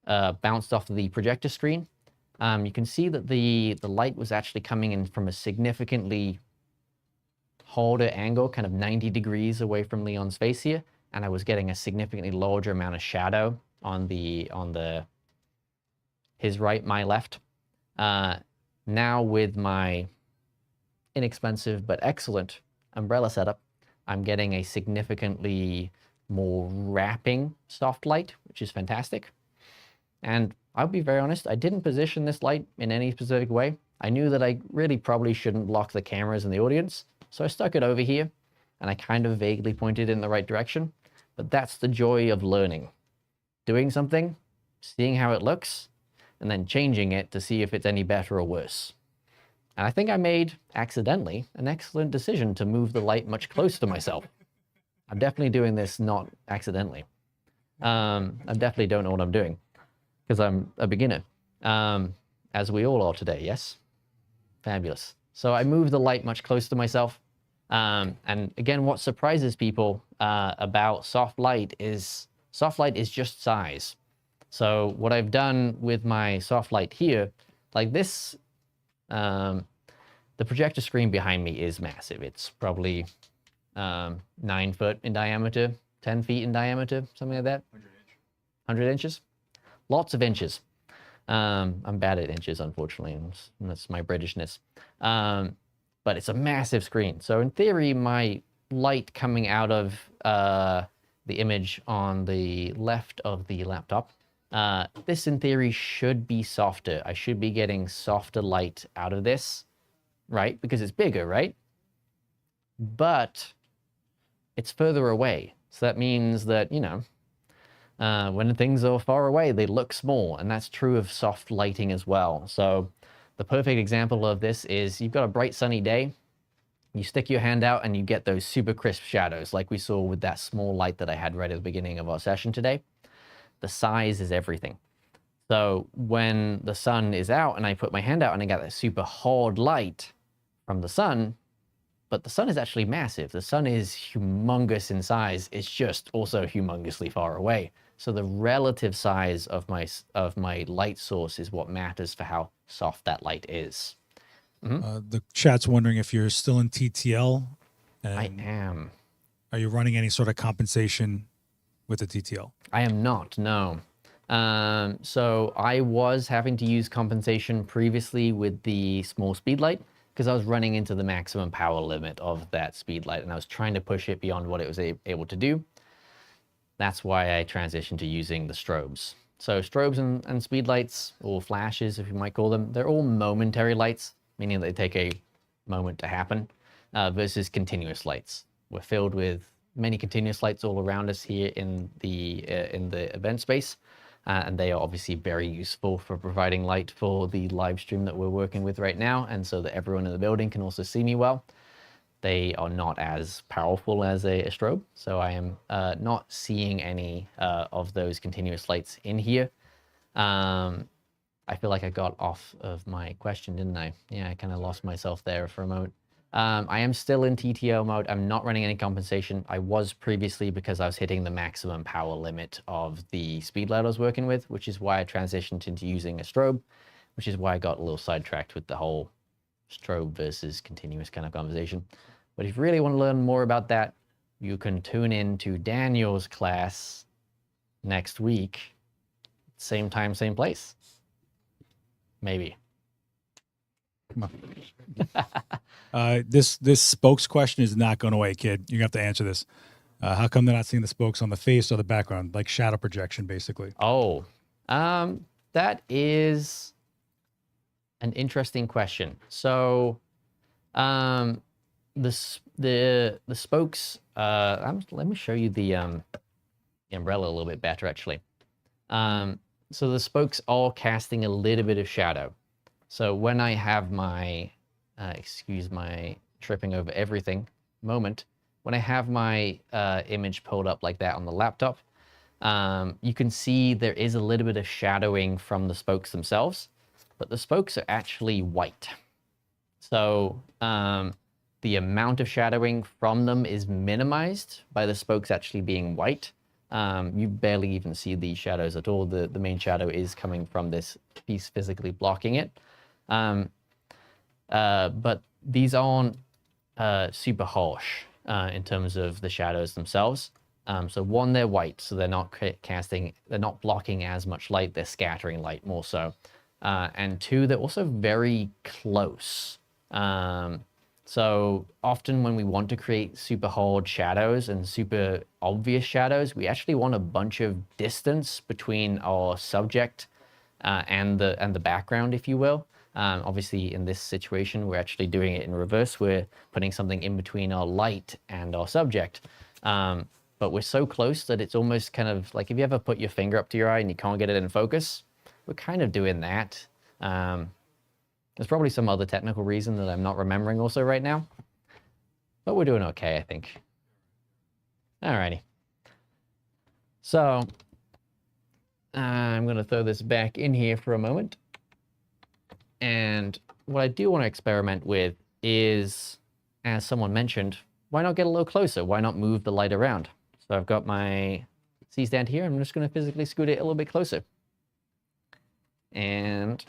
bounced off the projector screen. You can see that the light was actually coming in from a significantly harder angle, kind of 90 degrees away from Leon's face here, and I was getting a significantly larger amount of shadow on his right, my left. Now with my inexpensive but excellent umbrella setup, I'm getting a significantly more wrapping soft light, which is fantastic. And I'll be very honest, I didn't position this light in any specific way. I knew that I really probably shouldn't block the cameras and the audience, so I stuck it over here, and I kind of vaguely pointed in the right direction. But that's the joy of learning. Doing something, seeing how it looks, and then changing it to see if it's any better or worse. And I think I made, accidentally, an excellent decision to move the light much closer to myself. I'm definitely doing this not accidentally. I definitely don't know what I'm doing, because I'm a beginner, as we all are today, yes? Fabulous. So I moved the light much closer to myself. And again, what surprises people about soft light is just size. So what I've done with my soft light here, like this, the projector screen behind me is massive. It's probably 9 foot in diameter, 10 feet in diameter, something like that. 100 inches? Lots of inches. I'm bad at inches, unfortunately. That's my Britishness. But it's a massive screen. So in theory, my light coming out of the image on the left of the laptop, this in theory should be softer. I should be getting softer light out of this, right? Because it's bigger, right? But it's further away. So that means that, you know, when things are far away, they look small, and that's true of soft lighting as well. So the perfect example of this is you've got a bright sunny day, you stick your hand out and you get those super crisp shadows like we saw with that small light that I had right at the beginning of our session today. The size is everything. So when the sun is out and I put my hand out and I got that super hard light from the sun, but the sun is actually massive. The sun is humongous in size. It's just also humongously far away. So the relative size of my light source is what matters for how soft that light is. The chat's wondering if you're still in TTL. I am. Are you running any sort of compensation with the TTL? I am not, no. So I was having to use compensation previously with the small speed light because I was running into the maximum power limit of that speed light and I was trying to push it beyond what it was able to do. That's why I transitioned to using the strobes. So strobes and speed lights, or flashes if you might call them, they're all momentary lights, meaning they take a moment to happen. versus continuous lights. We're filled with many continuous lights all around us here in the event space. And they are obviously very useful for providing light for the live stream that we're working with right now, and so that everyone in the building can also see me well. They are not as powerful as a strobe, so I am not seeing any of those continuous lights in here. I feel like I got off of my question, didn't I? Yeah, I kind of lost myself there for a moment. I am still in TTO mode. I'm not running any compensation. I was previously because I was hitting the maximum power limit of the speed light I was working with, which is why I transitioned into using a strobe, which is why I got a little sidetracked with the whole strobe versus continuous kind of conversation. But if you really want to learn more about that, you can tune in to Daniel's class next week. Same time, same place. Maybe. This spokes question is not going away, kid. You have to answer this. How come they're not seeing the spokes on the face or the background, like shadow projection, basically? Oh, that is an interesting question. So, the spokes. Let me show you the umbrella a little bit better, actually. So the spokes are casting a little bit of shadow. So when I have my, excuse my tripping over everything moment, when I have my image pulled up like that on the laptop, you can see there is a little bit of shadowing from the spokes themselves, but the spokes are actually white. So the amount of shadowing from them is minimized by the spokes actually being white. You barely even see these shadows at all. The main shadow is coming from this piece physically blocking it. But these aren't super harsh in terms of the shadows themselves. So one, they're white, so they're not they're not blocking as much light, they're scattering light more so. And two, they're also very close. So often when we want to create super hard shadows and super obvious shadows, we actually want a bunch of distance between our subject and the background, if you will. Obviously, in this situation, we're actually doing it in reverse. We're putting something in between our light and our subject. But we're so close that it's almost kind of like if you ever put your finger up to your eye and you can't get it in focus, we're kind of doing that. There's probably some other technical reason that I'm not remembering also right now, but we're doing okay, I think. Alrighty. So I'm going to throw this back in here for a moment. And what I do want to experiment with is, as someone mentioned, why not get a little closer? Why not move the light around? So I've got my C-stand here. I'm just going to physically scoot it a little bit closer. And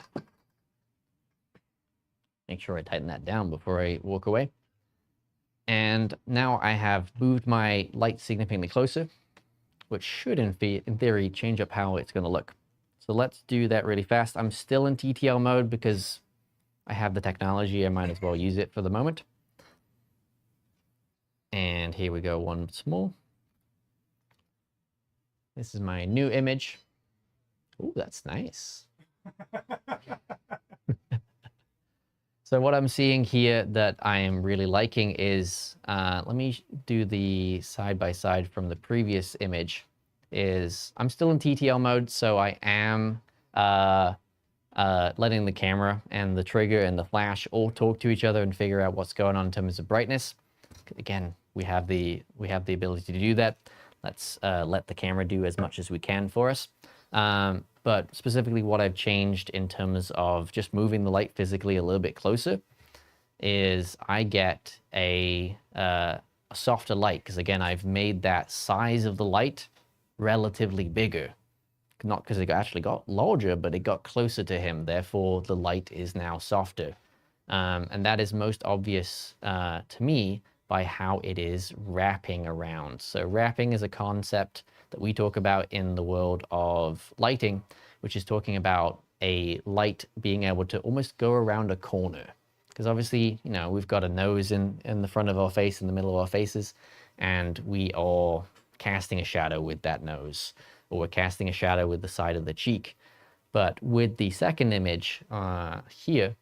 make sure I tighten that down before I walk away. And now I have moved my light significantly closer, which should, in theory, change up how it's going to look. So let's do that really fast. I'm still in TTL mode because I have the technology. I might as well use it for the moment. And here we go once more. This is my new image. Ooh, that's nice. So what I'm seeing here that I am really liking is, let me do the side-by-side from the previous image, is I'm still in TTL mode, so I am letting the camera and the trigger and the flash all talk to each other and figure out what's going on in terms of brightness. Again, we have the ability to do that. Let's let the camera do as much as we can for us. But specifically what I've changed in terms of just moving the light physically a little bit closer is I get a softer light, because again, I've made that size of the light relatively bigger. Not because it actually got larger, but it got closer to him. Therefore, the light is now softer. And that is most obvious to me by how it is wrapping around. So wrapping is a concept that we talk about in the world of lighting, which is talking about a light being able to almost go around a corner. Because obviously, you know, we've got a nose in the front of our face, in the middle of our faces, and we are casting a shadow with that nose, or we're casting a shadow with the side of the cheek. But with the second image here,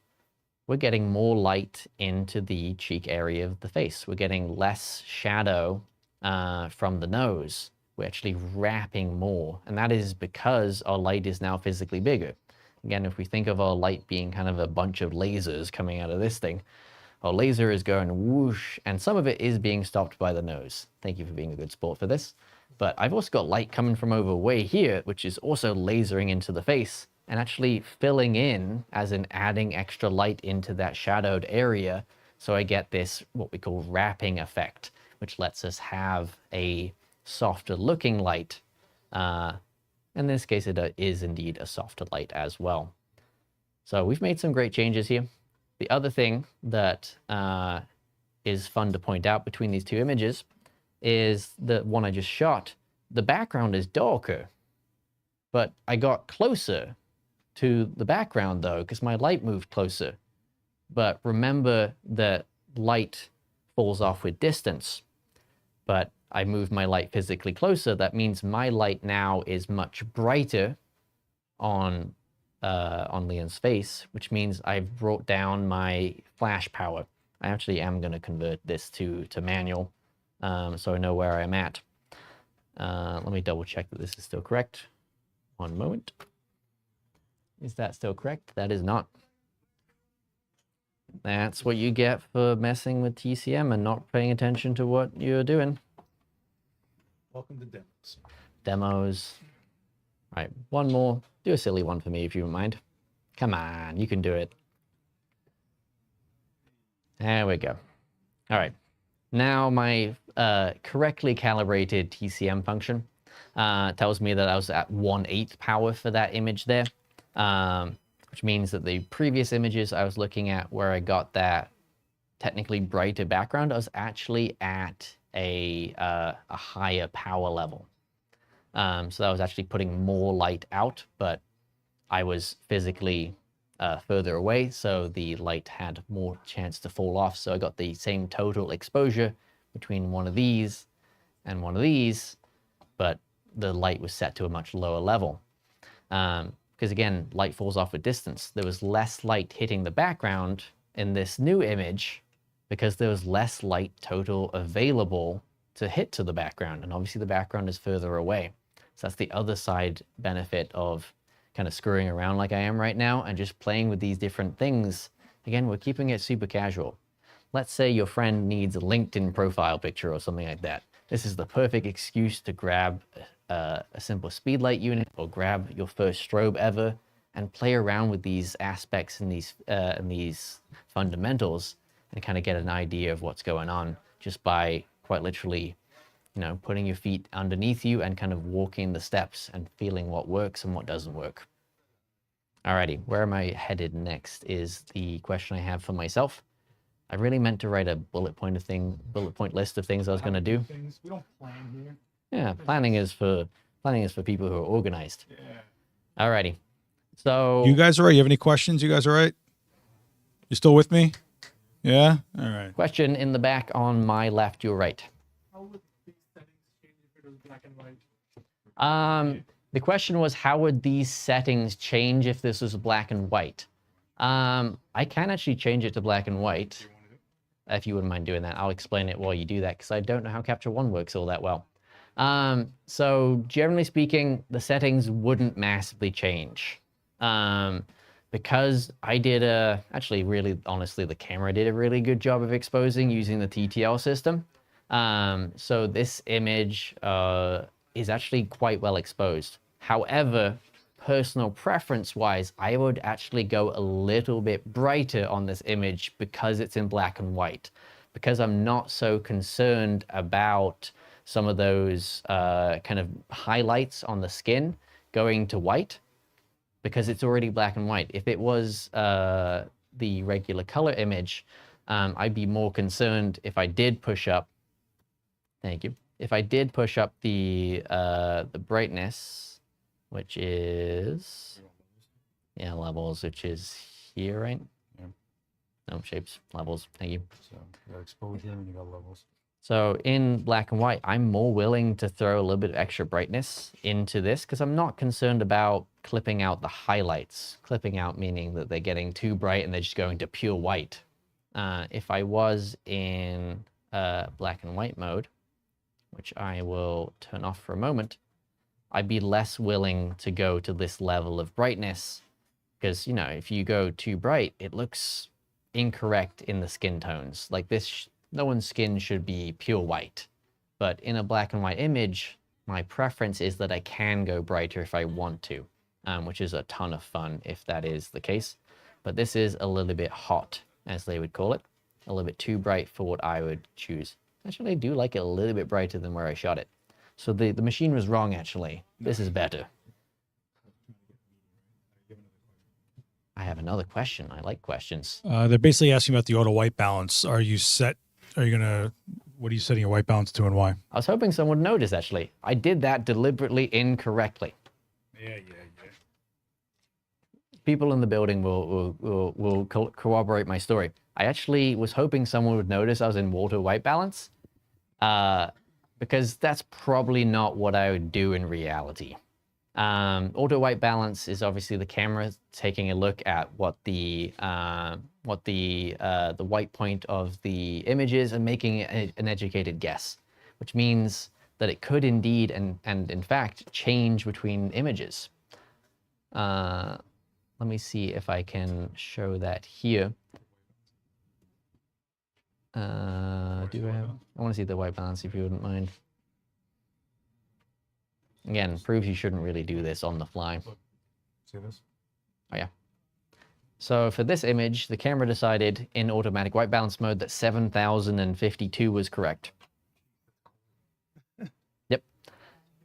we're getting more light into the cheek area of the face. We're getting less shadow from the nose. We're actually wrapping more, and that is because our light is now physically bigger. Again, if we think of our light being kind of a bunch of lasers coming out of this thing, our laser is going whoosh, and some of it is being stopped by the nose. Thank you for being a good sport for this. But I've also got light coming from over way here, which is also lasering into the face and actually filling in, as in adding extra light into that shadowed area. So I get this, what we call wrapping effect, which lets us have a softer looking light. In this case, it is indeed a softer light as well. So we've made some great changes here. The other thing that is fun to point out between these two images is the one I just shot. The background is darker, but I got closer to the background though, because my light moved closer. But remember that light falls off with distance, but I moved my light physically closer. That means my light now is much brighter on Leon's face, which means I've brought down my flash power. I actually am going to convert this to manual, so I know where I'm at. Let me double check that this is still correct. One moment. Is that still correct? That is not. That's what you get for messing with TCM and not paying attention to what you're doing. Welcome to demos. Demos. All right, one more. Do a silly one for me if you don't mind. Come on, you can do it. There we go. All right. Now my correctly calibrated TCM function tells me that I was at 1/8 power for that image there, which means that the previous images I was looking at where I got that technically brighter background, I was actually at a higher power level. So that was actually putting more light out, but I was physically further away, so the light had more chance to fall off. So I got the same total exposure between one of these and one of these, but the light was set to a much lower level. Because again, light falls off with distance. There was less light hitting the background in this new image because there was less light total available to hit to the background. And obviously the background is further away. So that's the other side benefit of kind of screwing around like I am right now and just playing with these different things. Again, we're keeping it super casual. Let's say your friend needs a LinkedIn profile picture or something like that. This is the perfect excuse to grab a simple speedlight unit or grab your first strobe ever and play around with these aspects and these fundamentals and kind of get an idea of what's going on just by quite literally, you know, putting your feet underneath you and kind of walking the steps and feeling what works and what doesn't work. Alrighty, where am I headed next is the question I have for myself. I really meant to write a bullet point list of things I was going to do. We don't plan here. Yeah, planning is for people who are organized. Yeah. Alrighty. So You guys all right? You have any questions? You guys all right? You still with me? Yeah? All right. question in the back on my left, your right. How would these settings change if it was black and white? The question was, how would these settings change if this was black and white? I can actually change it to black and white. If you wouldn't mind doing that, I'll explain it while you do that because I don't know how Capture One works all that well. So generally speaking, the settings wouldn't massively change. Because I did actually really honestly, the camera did a really good job of exposing using the TTL system. So this image is actually quite well exposed. However, personal preference wise, I would actually go a little bit brighter on this image because it's in black and white, because I'm not so concerned about some of those kind of highlights on the skin going to white because it's already black and white. If it was the regular color image, I'd be more concerned if I did push up, thank you, if I did push up the brightness, which is, yeah, levels, which is here, right? Yeah. No, shapes, levels, thank you. So you got exposure and you got levels. So in black and white, I'm more willing to throw a little bit of extra brightness into this because I'm not concerned about clipping out the highlights. Clipping out meaning that they're getting too bright and they're just going to pure white. If I was in black and white mode, which I will turn off for a moment, I'd be less willing to go to this level of brightness because, you know, if you go too bright, it looks incorrect in the skin tones. Like this, no one's skin should be pure white. But in a black and white image, my preference is that I can go brighter if I want to, which is a ton of fun if that is the case. But this is a little bit hot, as they would call it. A little bit too bright for what I would choose. Actually, I do like it a little bit brighter than where I shot it. So the machine was wrong, actually. This is better. I have another question. I like questions. They're basically asking about the auto white balance. Are you set? Are you gonna? What are you setting your white balance to and why? I was hoping someone would notice, actually. I did that deliberately incorrectly. Yeah. People in the building will corroborate my story. I actually was hoping someone would notice I was in auto white balance, because that's probably not what I would do in reality. Auto white balance is obviously the camera taking a look at what the white point of the image is and making an educated guess, which means that it could indeed and in fact change between images. Let me see if I can show that here. I want to see the white balance if you wouldn't mind. Again, proves you shouldn't really do this on the fly. See this? Oh yeah. So for this image, the camera decided in automatic white balance mode that 7052 was correct. Yep.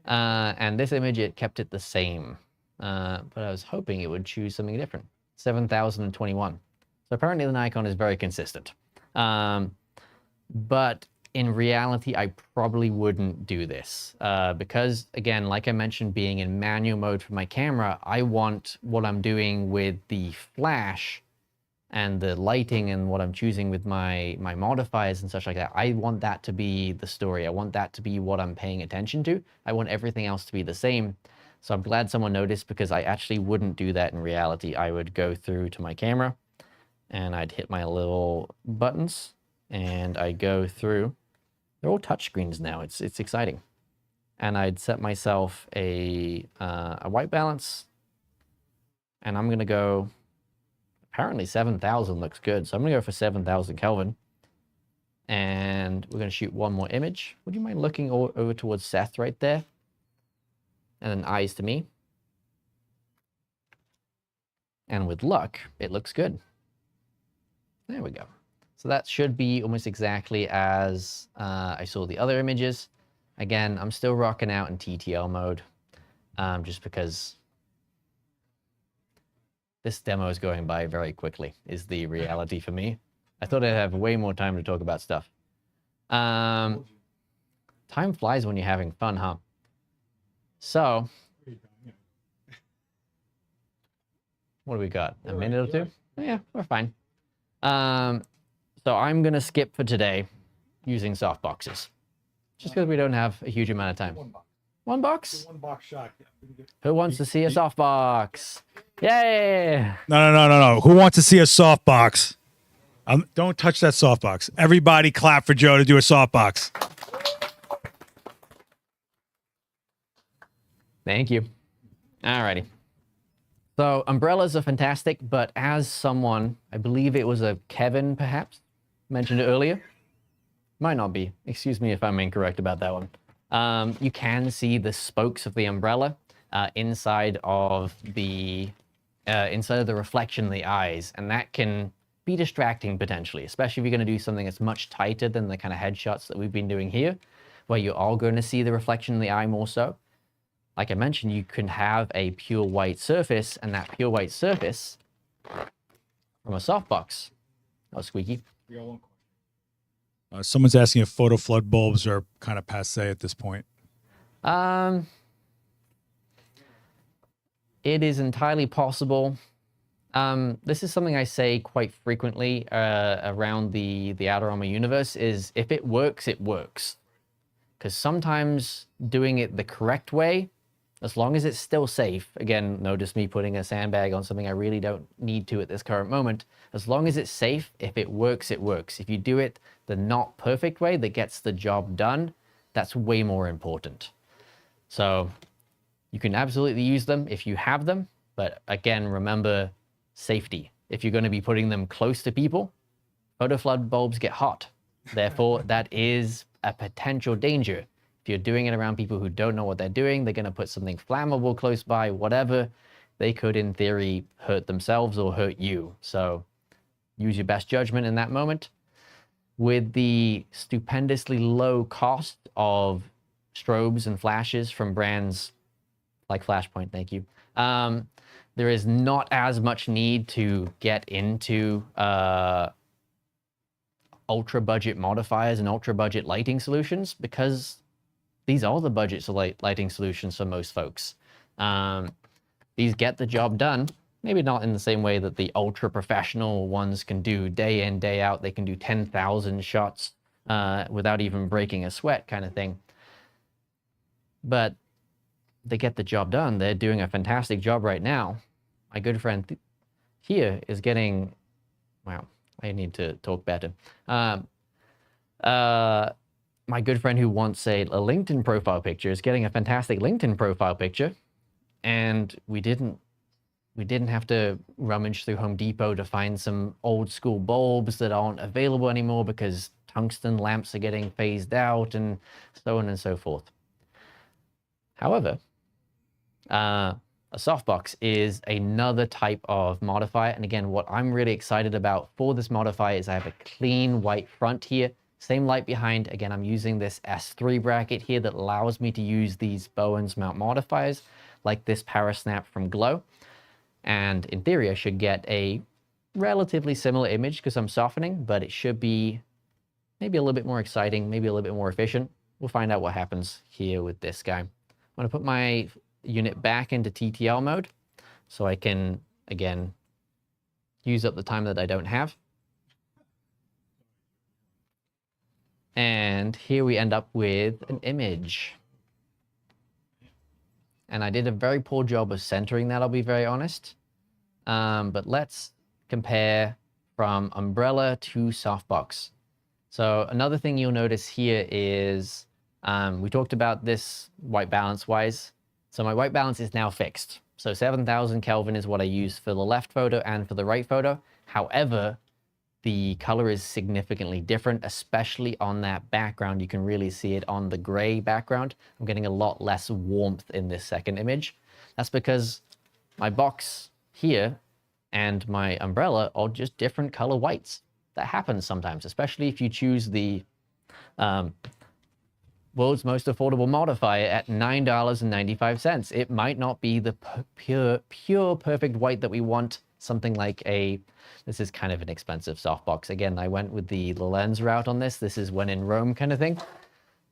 And this image, it kept it the same. But I was hoping it would choose something different. 7021. So apparently the Nikon is very consistent. But in reality, I probably wouldn't do this because, again, like I mentioned, being in manual mode for my camera, I want what I'm doing with the flash and the lighting and what I'm choosing with my modifiers and such like that. I want that to be the story. I want that to be what I'm paying attention to. I want everything else to be the same. So I'm glad someone noticed because I actually wouldn't do that in reality. I would go through to my camera and I'd hit my little buttons and I'd go through. They're all touchscreens now. It's exciting. And I'd set myself a white balance, and I'm gonna go. Apparently 7,000 looks good, so I'm gonna go for 7,000 Kelvin. And we're gonna shoot one more image. Would you mind looking over towards Seth right there? And then eyes to me. And with luck, it looks good. There we go. So that should be almost exactly as I saw the other images. Again, I'm still rocking out in TTL mode, just because this demo is going by very quickly, is the reality for me. I thought I'd have way more time to talk about stuff. Time flies when you're having fun, huh? So, what do we got? A minute or two? Yeah, we're fine. So I'm going to skip for today using softboxes, just because we don't have a huge amount of time. One box? One box shot. Who wants to see a softbox? Yay! No. Who wants to see a softbox? Don't touch that softbox. Everybody clap for Joe to do a softbox. Thank you. Alrighty. So umbrellas are fantastic, but as someone, I believe it was a Kevin perhaps, mentioned it earlier. Might not be. Excuse me if I'm incorrect about that one. You can see the spokes of the umbrella inside of the reflection of the eyes, and that can be distracting potentially, especially if you're going to do something that's much tighter than the kind of headshots that we've been doing here, where you're all going to see the reflection of the eye more so. Like I mentioned, you can have a pure white surface, and that pure white surface from a softbox. That was squeaky. Someone's asking if photo flood bulbs are kind of passe at this point. It is entirely possible. This is something I say quite frequently around the Adorama universe is if it works, it works. Because sometimes doing it the correct way, as long as it's still safe, again, notice me putting a sandbag on something I really don't need to at this current moment. As long as it's safe, if it works, it works. If you do it the not perfect way that gets the job done, that's way more important. So you can absolutely use them if you have them, but again, remember safety. If you're going to be putting them close to people, photo flood bulbs get hot. Therefore, that is a potential danger. If you're doing it around people who don't know what they're doing, they're going to put something flammable close by, whatever, they could, in theory, hurt themselves or hurt you. So use your best judgment in that moment. With the stupendously low cost of strobes and flashes from brands like Flashpoint, thank you, there is not as much need to get into ultra budget modifiers and ultra budget lighting solutions, because these are the budget lighting solutions for most folks. These get the job done, maybe not in the same way that the ultra professional ones can do day in, day out. They can do 10,000 shots without even breaking a sweat kind of thing. But they get the job done. They're doing a fantastic job right now. My good friend here is getting, wow, I need to talk better. My good friend who wants a LinkedIn profile picture is getting a fantastic LinkedIn profile picture, and we didn't have to rummage through Home Depot to find some old school bulbs that aren't available anymore because tungsten lamps are getting phased out and so on and so forth. However, a softbox is another type of modifier. And again, what I'm really excited about for this modifier is I have a clean white front here, same light behind. Again, I'm using this S3 bracket here that allows me to use these Bowens mount modifiers like this Parasnap from Glow. And in theory, I should get a relatively similar image because I'm softening, but it should be maybe a little bit more exciting, maybe a little bit more efficient. We'll find out what happens here with this guy. I'm going to put my unit back into TTL mode so I can, again, use up the time that I don't have. And here we end up with an image. And I did a very poor job of centering that, I'll be very honest. But let's compare from umbrella to softbox. So another thing you'll notice here is we talked about this white balance wise. So my white balance is now fixed. So 7,000 Kelvin is what I use for the left photo and for the right photo. However, the color is significantly different, especially on that background. You can really see it on the gray background. I'm getting a lot less warmth in this second image. That's because my box here and my umbrella are just different color whites. That happens sometimes, especially if you choose the world's most affordable modifier at $9.95. It might not be the pure perfect white that we want. Something like this is kind of an expensive softbox. Again, I went with the lens route on this. This is when in Rome kind of thing.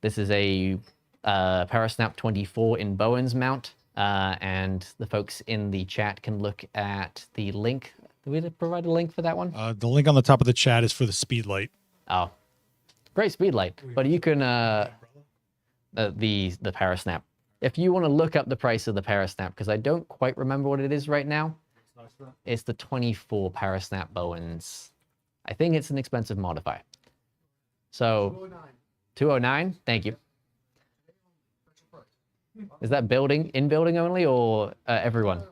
This is a Parasnap 24 in Bowens mount. And the folks in the chat can look at the link. Did we provide a link for that one? The link on the top of the chat is for the speed light. Oh, great speed light. But you can, the Parasnap. If you want to look up the price of the Parasnap, because I don't quite remember what it is right now. It's the 24 Parasnap Bowens. I think it's an expensive modifier. So 209, thank you. Is that in building only or everyone?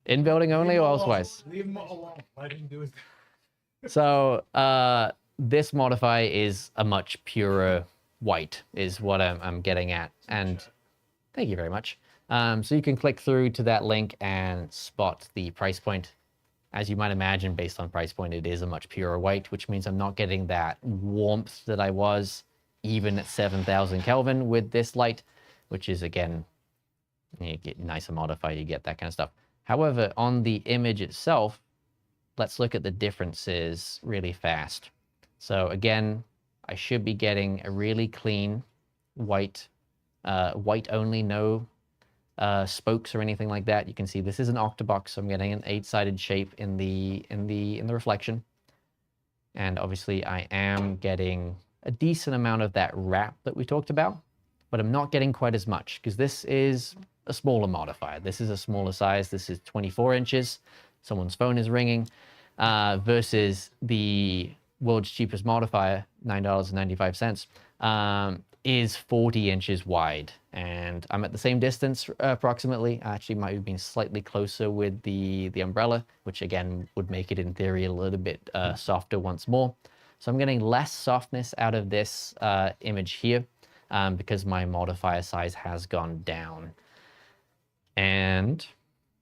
In building only or elsewise? Leave him alone. Let him do it. So this modifier is a much purer white is what I'm getting at. And thank you very much. So you can click through to that link and spot the price point. As you might imagine, based on price point, it is a much purer white, which means I'm not getting that warmth that I was even at 7,000 Kelvin with this light, which is, again, you get nicer modifier, you get that kind of stuff. However, on the image itself, let's look at the differences really fast. So again, I should be getting a really clean white, white only, no spokes or anything like that. You can see this is an octabox, so I'm getting an 8-sided shape in the reflection. And obviously I am getting a decent amount of that wrap that we talked about, but I'm not getting quite as much because this is a smaller modifier. This is a smaller size. This is 24 inches. Someone's phone is ringing, versus the world's cheapest modifier, $9.95, is 40 inches wide. And I'm at the same distance approximately. I actually might have been slightly closer with the umbrella, which again would make it in theory a little bit softer once more. So I'm getting less softness out of this image here because my modifier size has gone down. And,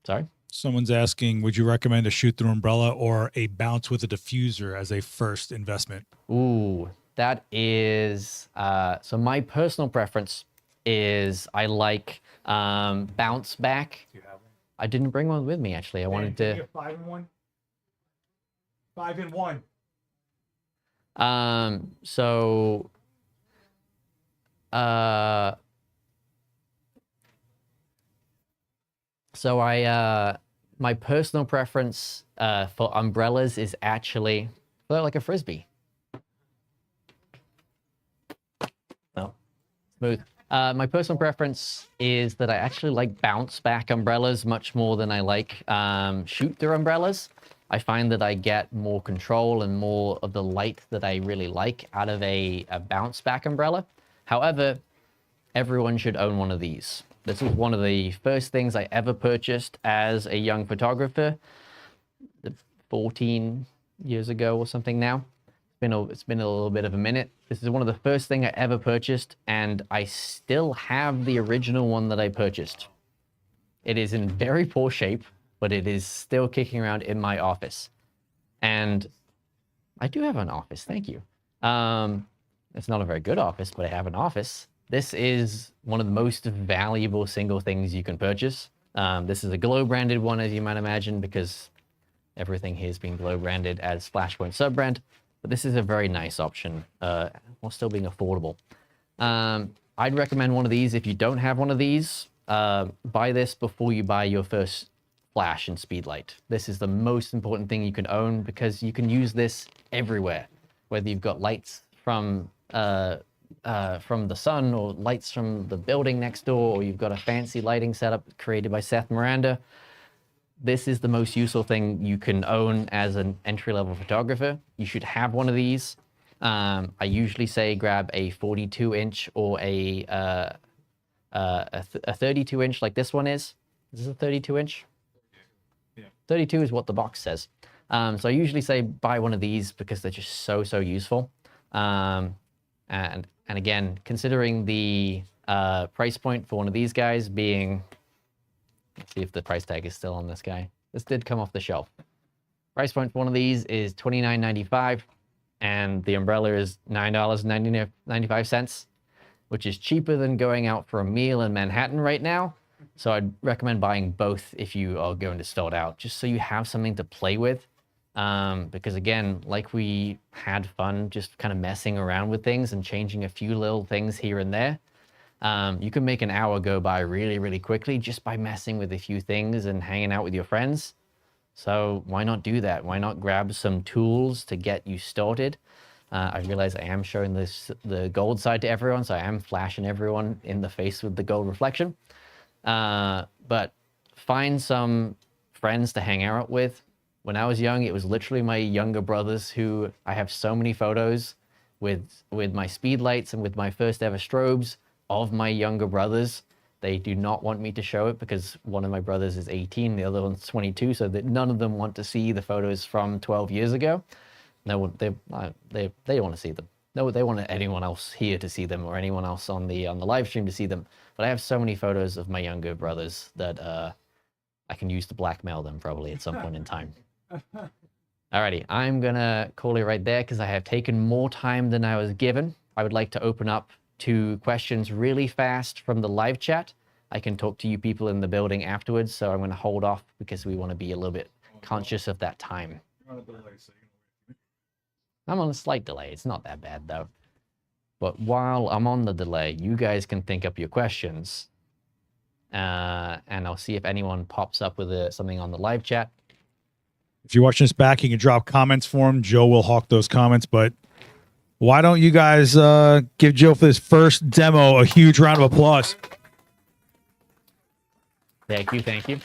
sorry? Someone's asking, would you recommend a shoot-through umbrella or a bounce with a diffuser as a first investment? Ooh, that is, so my personal preference is I like bounce back. Do you have one? I didn't bring one with me, actually. I wanted to... 5-in-1. 5-in-1. So, my personal preference for umbrellas is actually like a Frisbee. No, smooth. My personal preference is that I actually like bounce back umbrellas much more than I like shoot through umbrellas. I find that I get more control and more of the light that I really like out of a bounce back umbrella. However, everyone should own one of these. This was one of the first things I ever purchased as a young photographer, 14 years ago or something now. It's been a little bit of a minute. This is one of the first things I ever purchased, and I still have the original one that I purchased. It is in very poor shape, but it is still kicking around in my office. And I do have an office, thank you. It's not a very good office, but I have an office. This is one of the most valuable single things you can purchase. This is a Glow branded one, as you might imagine, because everything here has been Glow branded as Flashpoint sub-brand. But this is a very nice option, while still being affordable. I'd recommend one of these. If you don't have one of these, buy this before you buy your first flash and speedlight. This is the most important thing you can own because you can use this everywhere, whether you've got lights from the sun or lights from the building next door, or you've got a fancy lighting setup created by Seth Miranda. This is the most useful thing you can own as an entry-level photographer. You should have one of these. I usually say grab a 42-inch or a 32-inch like this one is. Is this a 32-inch? Yeah. 32 is what the box says. So I usually say buy one of these because they're just so useful. And again, considering the price point for one of these guys being, let's see if the price tag is still on this guy. This did come off the shelf. Price point for one of these is $29.95, and the umbrella is $9.95, which is cheaper than going out for a meal in Manhattan right now. So I'd recommend buying both if you are going to start out, just so you have something to play with. Because again, like we had fun just kind of messing around with things and changing a few little things here and there. You can make an hour go by really quickly just by messing with a few things and hanging out with your friends. So why not do that? Why not grab some tools to get you started? I realize I am showing the gold side to everyone, so I am flashing everyone in the face with the gold reflection. But find some friends to hang out with. When I was young, it was literally my younger brothers who I have so many photos with my speed lights and with my first ever strobes of my younger brothers. They do not want me to show it because one of my brothers is 18, the other one's 22, so that none of them want to see the photos from 12 years ago. No, they don't want to see them. No, they want anyone else here to see them or anyone else on the live stream to see them. But I have so many photos of my younger brothers that I can use to blackmail them probably at some point in time. Alrighty, I'm gonna call it right there because I have taken more time than I was given. I would like to open up to questions really fast from the live chat. I can talk to you people in the building afterwards, so I'm gonna hold off because we want to be a little bit conscious of that time. I'm on a slight delay. It's not that bad though. But while I'm on the delay, you guys can think up your questions and I'll see if anyone pops up with something on the live chat. If you're watching this back, you can drop comments for him. Joe will hawk those comments, but why don't you guys give Joe for this first demo a huge round of applause? Thank you.